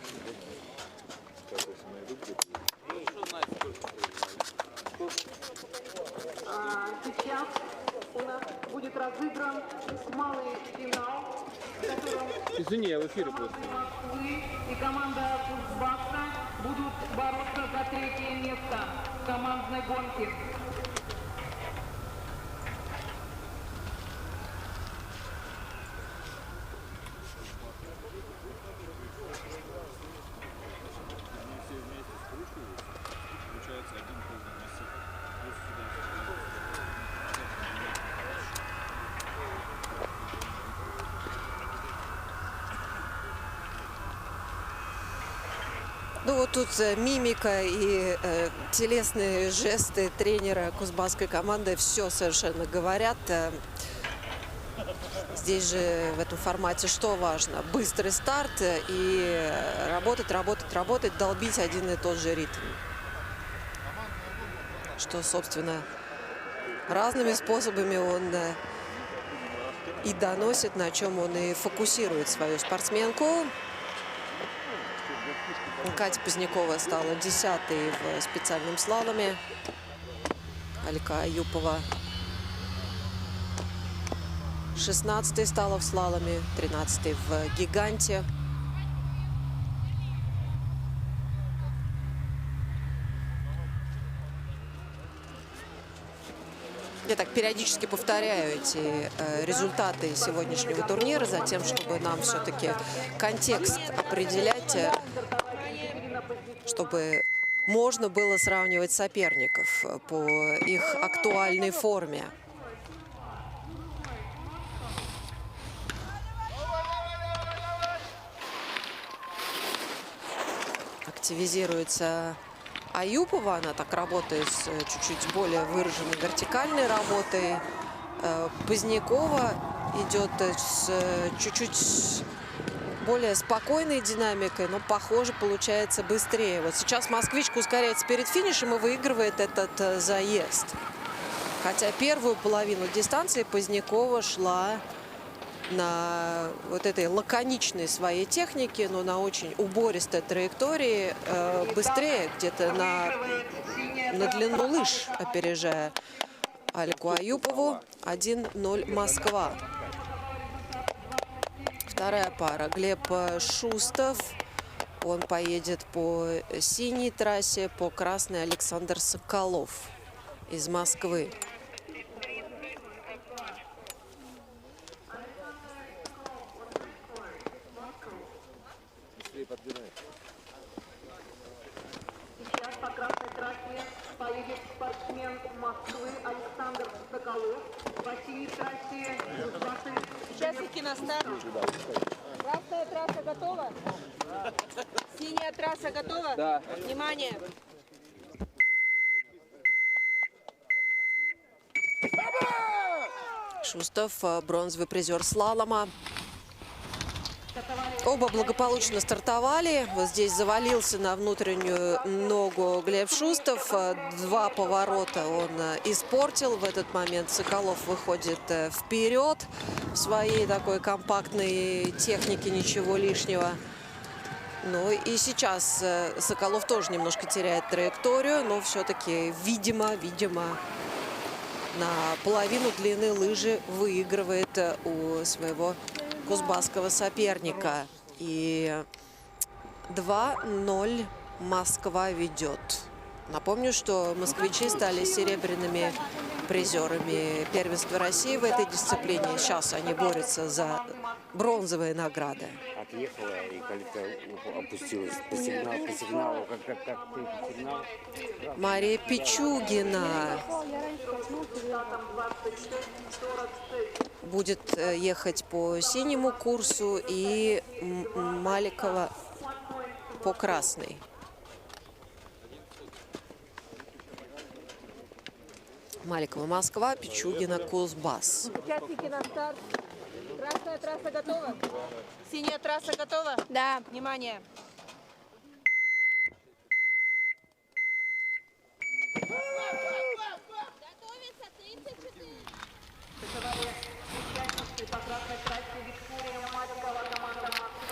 Сейчас, если найду где-то. Сейчас у нас будет разыгран малый финал, в котором Извини, я в эфире просто. Москвы и команда Кузбасса будут бороться за третье место в командной гонке. Ну вот тут мимика и телесные жесты тренера кузбасской команды все совершенно говорят. Здесь же в этом формате что важно? Быстрый старт и работать, долбить один и тот же ритм. Что, собственно, разными способами он и доносит, на чем он и фокусирует свою спортсменку. Катя Позднякова стала 10-й в специальном слаломе. Алика Аюпова 16-й стала в слаломе, 13-й в гиганте. Я так периодически повторяю эти результаты сегодняшнего турнира, за тем, чтобы нам все-таки контекст определять, чтобы можно было сравнивать соперников по их актуальной форме. Активизируется Аюпова, она так работает с чуть-чуть более выраженной вертикальной работой. Позднякова идет с чуть-чуть более спокойной динамикой, но, похоже, получается быстрее. Вот сейчас москвичка ускоряется перед финишем и выигрывает этот заезд. Хотя первую половину дистанции Позднякова шла на вот этой лаконичной своей технике, но на очень убористой траектории, быстрее, где-то на длину лыж, опережая Алику Аюпову. 1-0 Москва. Вторая пара. Глеб Шустов. Он поедет по синей трассе, по красной Александр Соколов из Москвы. Сейчас по красной трассе поедет спортсмен Москвы Александр Соколов. По синей трассе Часики на старт. Красная трасса готова? Синяя трасса готова? Да. Внимание! Шустов, бронзовый призер слалома. Оба благополучно стартовали. Вот здесь завалился на внутреннюю ногу Глеб Шустов. 2 поворота он испортил. В этот момент Соколов выходит вперед в своей такой компактной технике, ничего лишнего. Ну и сейчас Соколов тоже немножко теряет траекторию, но все-таки, видимо, на половину длины лыжи выигрывает у своего кузбасского соперника. И 2-0 Москва ведет. Напомню, что москвичи стали серебряными призерами первенства России в этой дисциплине. Сейчас они борются за бронзовые награды. Отъехала, и калитка опустилась по сигналу, как сигнал. Мария Пичугина будет ехать по синему курсу и Маликова по красной. Маликова Москва, Пичугина Кузбасс. Участники на старт. Красная трасса готова? Синяя трасса готова? Да. Внимание. Готовится 34.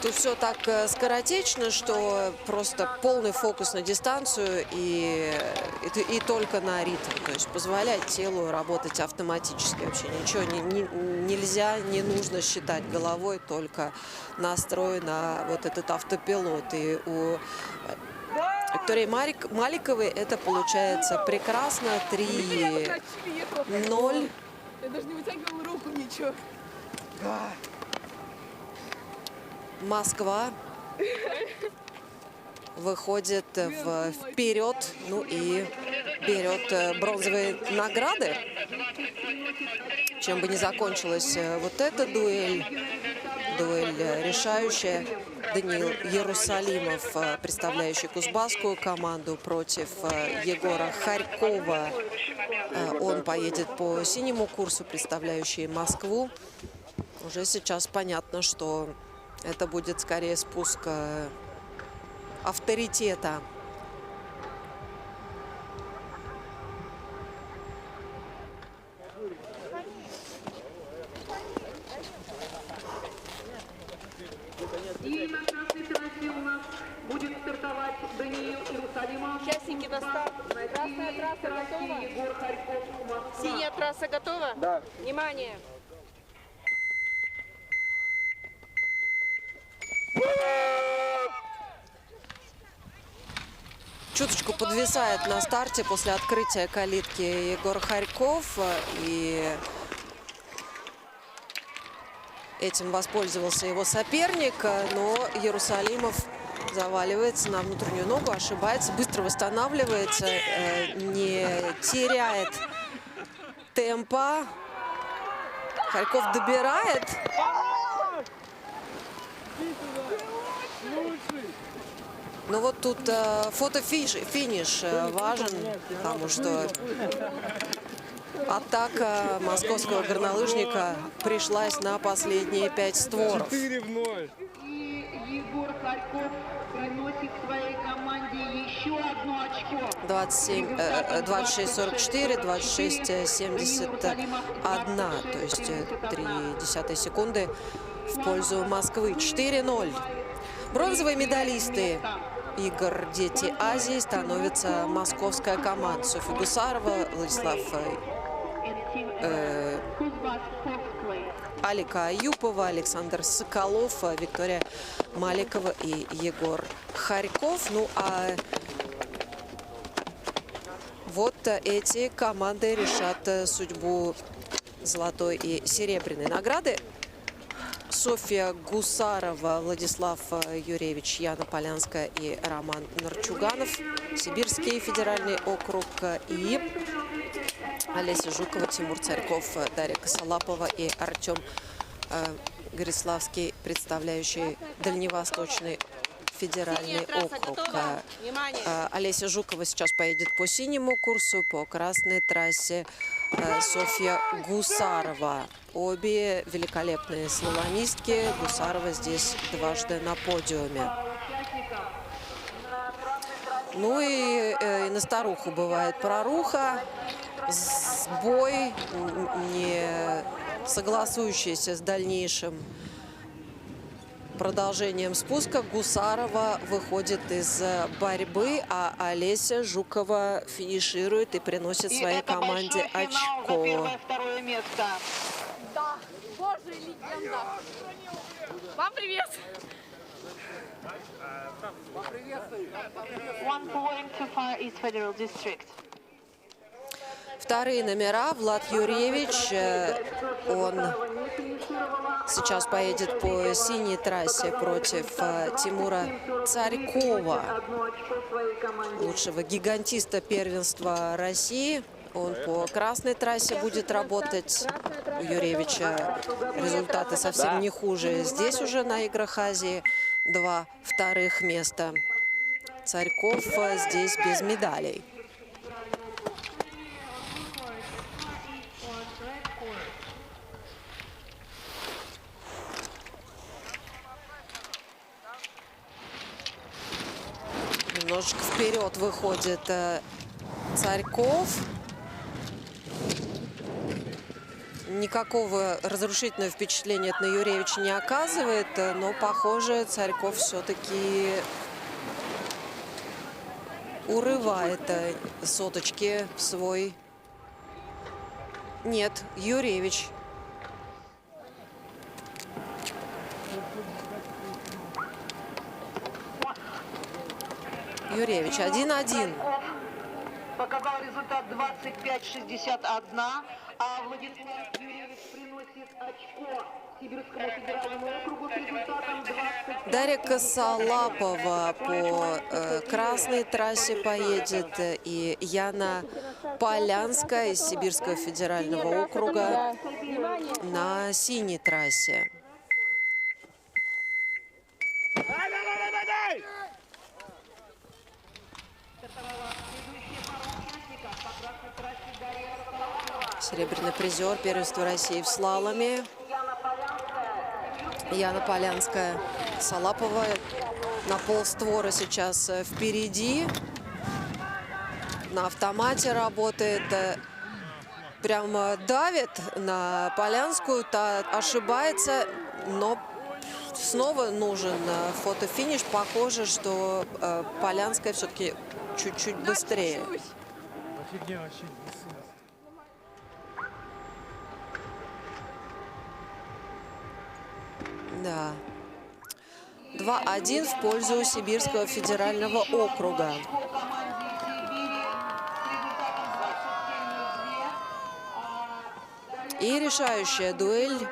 Тут все так скоротечно, что просто полный фокус на дистанцию и только на ритм. То есть позволять телу работать автоматически. Вообще ничего нельзя, не нужно считать головой, только настрой на вот этот автопилот. И у Виктории Маликовой это получается прекрасно. 3-0. Я даже не вытягивала руку, ничего. Москва выходит вперед, ну и берет бронзовые награды. Чем бы ни закончилась вот эта дуэль решающая. Даниил Иерусалимов, представляющий кузбасскую команду, против Егора Харькова. Он поедет по синему курсу, представляющий Москву. Уже сейчас понятно, что это будет скорее спуск авторитета. И на красной трассе у нас будет стартовать Даниил Иерусалимов. Участники на старт. Красная трасса готова? Егор Харьков, Москва. Синяя трасса готова? Да. Внимание. Чуточку подвисает на старте после открытия калитки Егор Харьков. И этим воспользовался его соперник. Но Иерусалимов заваливается на внутреннюю ногу, ошибается, быстро восстанавливается, не теряет темпа. Харьков добирает. Ну вот тут фотофиниш важен, потому что атака московского горнолыжника пришлась на последние 5 створов. 4-0. И Егор Харьков приносит своей команде еще одно очко. 26-44, 26-71, то есть 0,3 секунды в пользу Москвы. 4-0. Бронзовые медалисты игр «Дети Азии» становится московская команда. Софья Гусарова, Владислав Алика Аюпова, Александр Соколов, Виктория Маликова и Егор Харьков. Ну а вот эти команды решат судьбу золотой и серебряной награды. Софья Гусарова, Владислав Юрьевич, Яна Полянская и Роман Нарчуганов. Сибирский федеральный округ. И Олеся Жукова, Тимур Царьков, Дарья Косолапова и Артем Гориславский, представляющий Дальневосточный федеральный округ. Олеся Жукова сейчас поедет по синему курсу, по красной трассе Софья Гусарова. Обе великолепные слаломистки. Гусарова здесь дважды на подиуме. Ну и на старуху бывает проруха. Сбой, не согласующийся с дальнейшим продолжением спуска Гусарова выходит из борьбы, а Олеся Жукова финиширует и приносит И своей это команде большой финал за очко. первое-второе место. Да, боже, легенда. Вам привет. 1 point to Far East Federal District. Вторые номера. Влад Юрьевич, он сейчас поедет по синей трассе против Тимура Царькова, лучшего гигантиста первенства России. Он по красной трассе будет работать. У Юрьевича результаты совсем не хуже. Здесь уже на играх Азии 2 вторых места. Царьков здесь без медалей. Немножечко вперед выходит Царьков. Никакого разрушительного впечатления это на Юрьевича не оказывает, но, похоже, Царьков все-таки урывает соточки в свой... Нет, Юрьевич. Юрьевич 1-1. Показал результат 25-61, а Владислав Юрьевич приносит очко Сибирскому федеральному округу с результатом 20. Дарья Косолапова по красной трассе поедет, и Яна Полянская из Сибирского федерального округа на синей трассе. Серебряный призер первенства России в слаломе. Яна Полянская. Салапова на полствора сейчас впереди. На автомате работает. Прямо давит на Полянскую. Та ошибается, но снова нужен фотофиниш. Похоже, что Полянская все-таки чуть-чуть быстрее. Да. 2-1 в пользу Сибирского федерального округа. И решающая дуэль.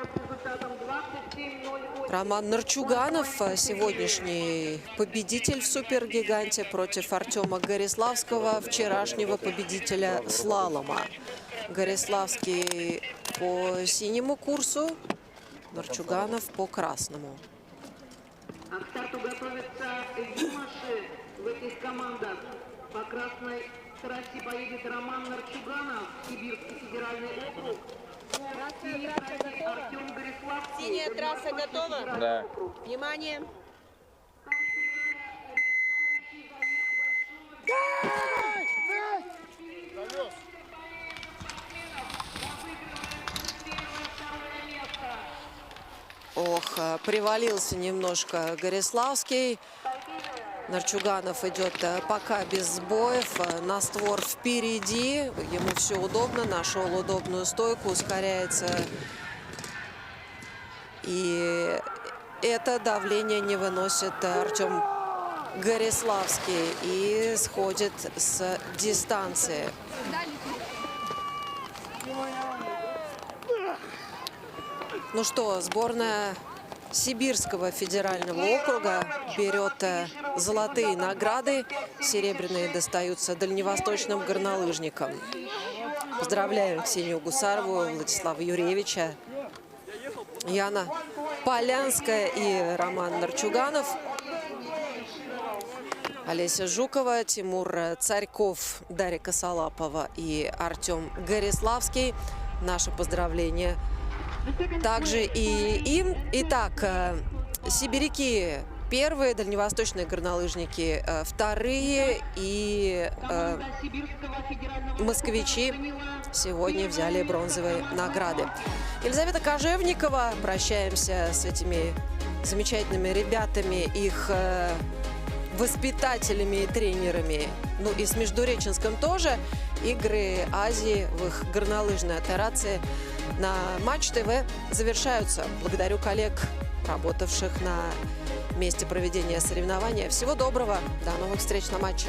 Роман Нарчуганов, сегодняшний победитель в супергиганте, против Артема Гориславского, вчерашнего победителя слалома. Гориславский по синему курсу, Нарчуганов по красному. А к старту готовятся юноши в этих командах. По красной трассе поедет Роман Нарчуганов, Сибирский федеральный округ. Артем Гориславский. Синяя трасса готова? Да. Внимание. Ох, привалился немножко Гориславский. Нарчуганов идет пока без сбоев. На створ впереди. Ему все удобно. Нашел удобную стойку. Ускоряется. И это давление не выносит Артем Гориславский. И сходит с дистанции. Ну что, сборная Сибирского федерального округа берет золотые награды. Серебряные достаются дальневосточным горнолыжникам. Поздравляем Ксению Гусарову, Владислава Юрьевича, Яна Полянская и Роман Нарчуганов. Олеся Жукова, Тимур Царьков, Дарья Косолапова и Артем Гориславский. Наше поздравление также и им. Итак, сибиряки первые, дальневосточные горнолыжники вторые, и москвичи сегодня взяли бронзовые награды. Елизавета Кожевникова. Прощаемся с этими замечательными ребятами, их воспитателями и тренерами. Ну и с Междуреченском тоже. Игры Азии в их горнолыжной операции на Матч ТВ завершаются. Благодарю коллег, работавших на месте проведения соревнования. Всего доброго. До новых встреч на матче.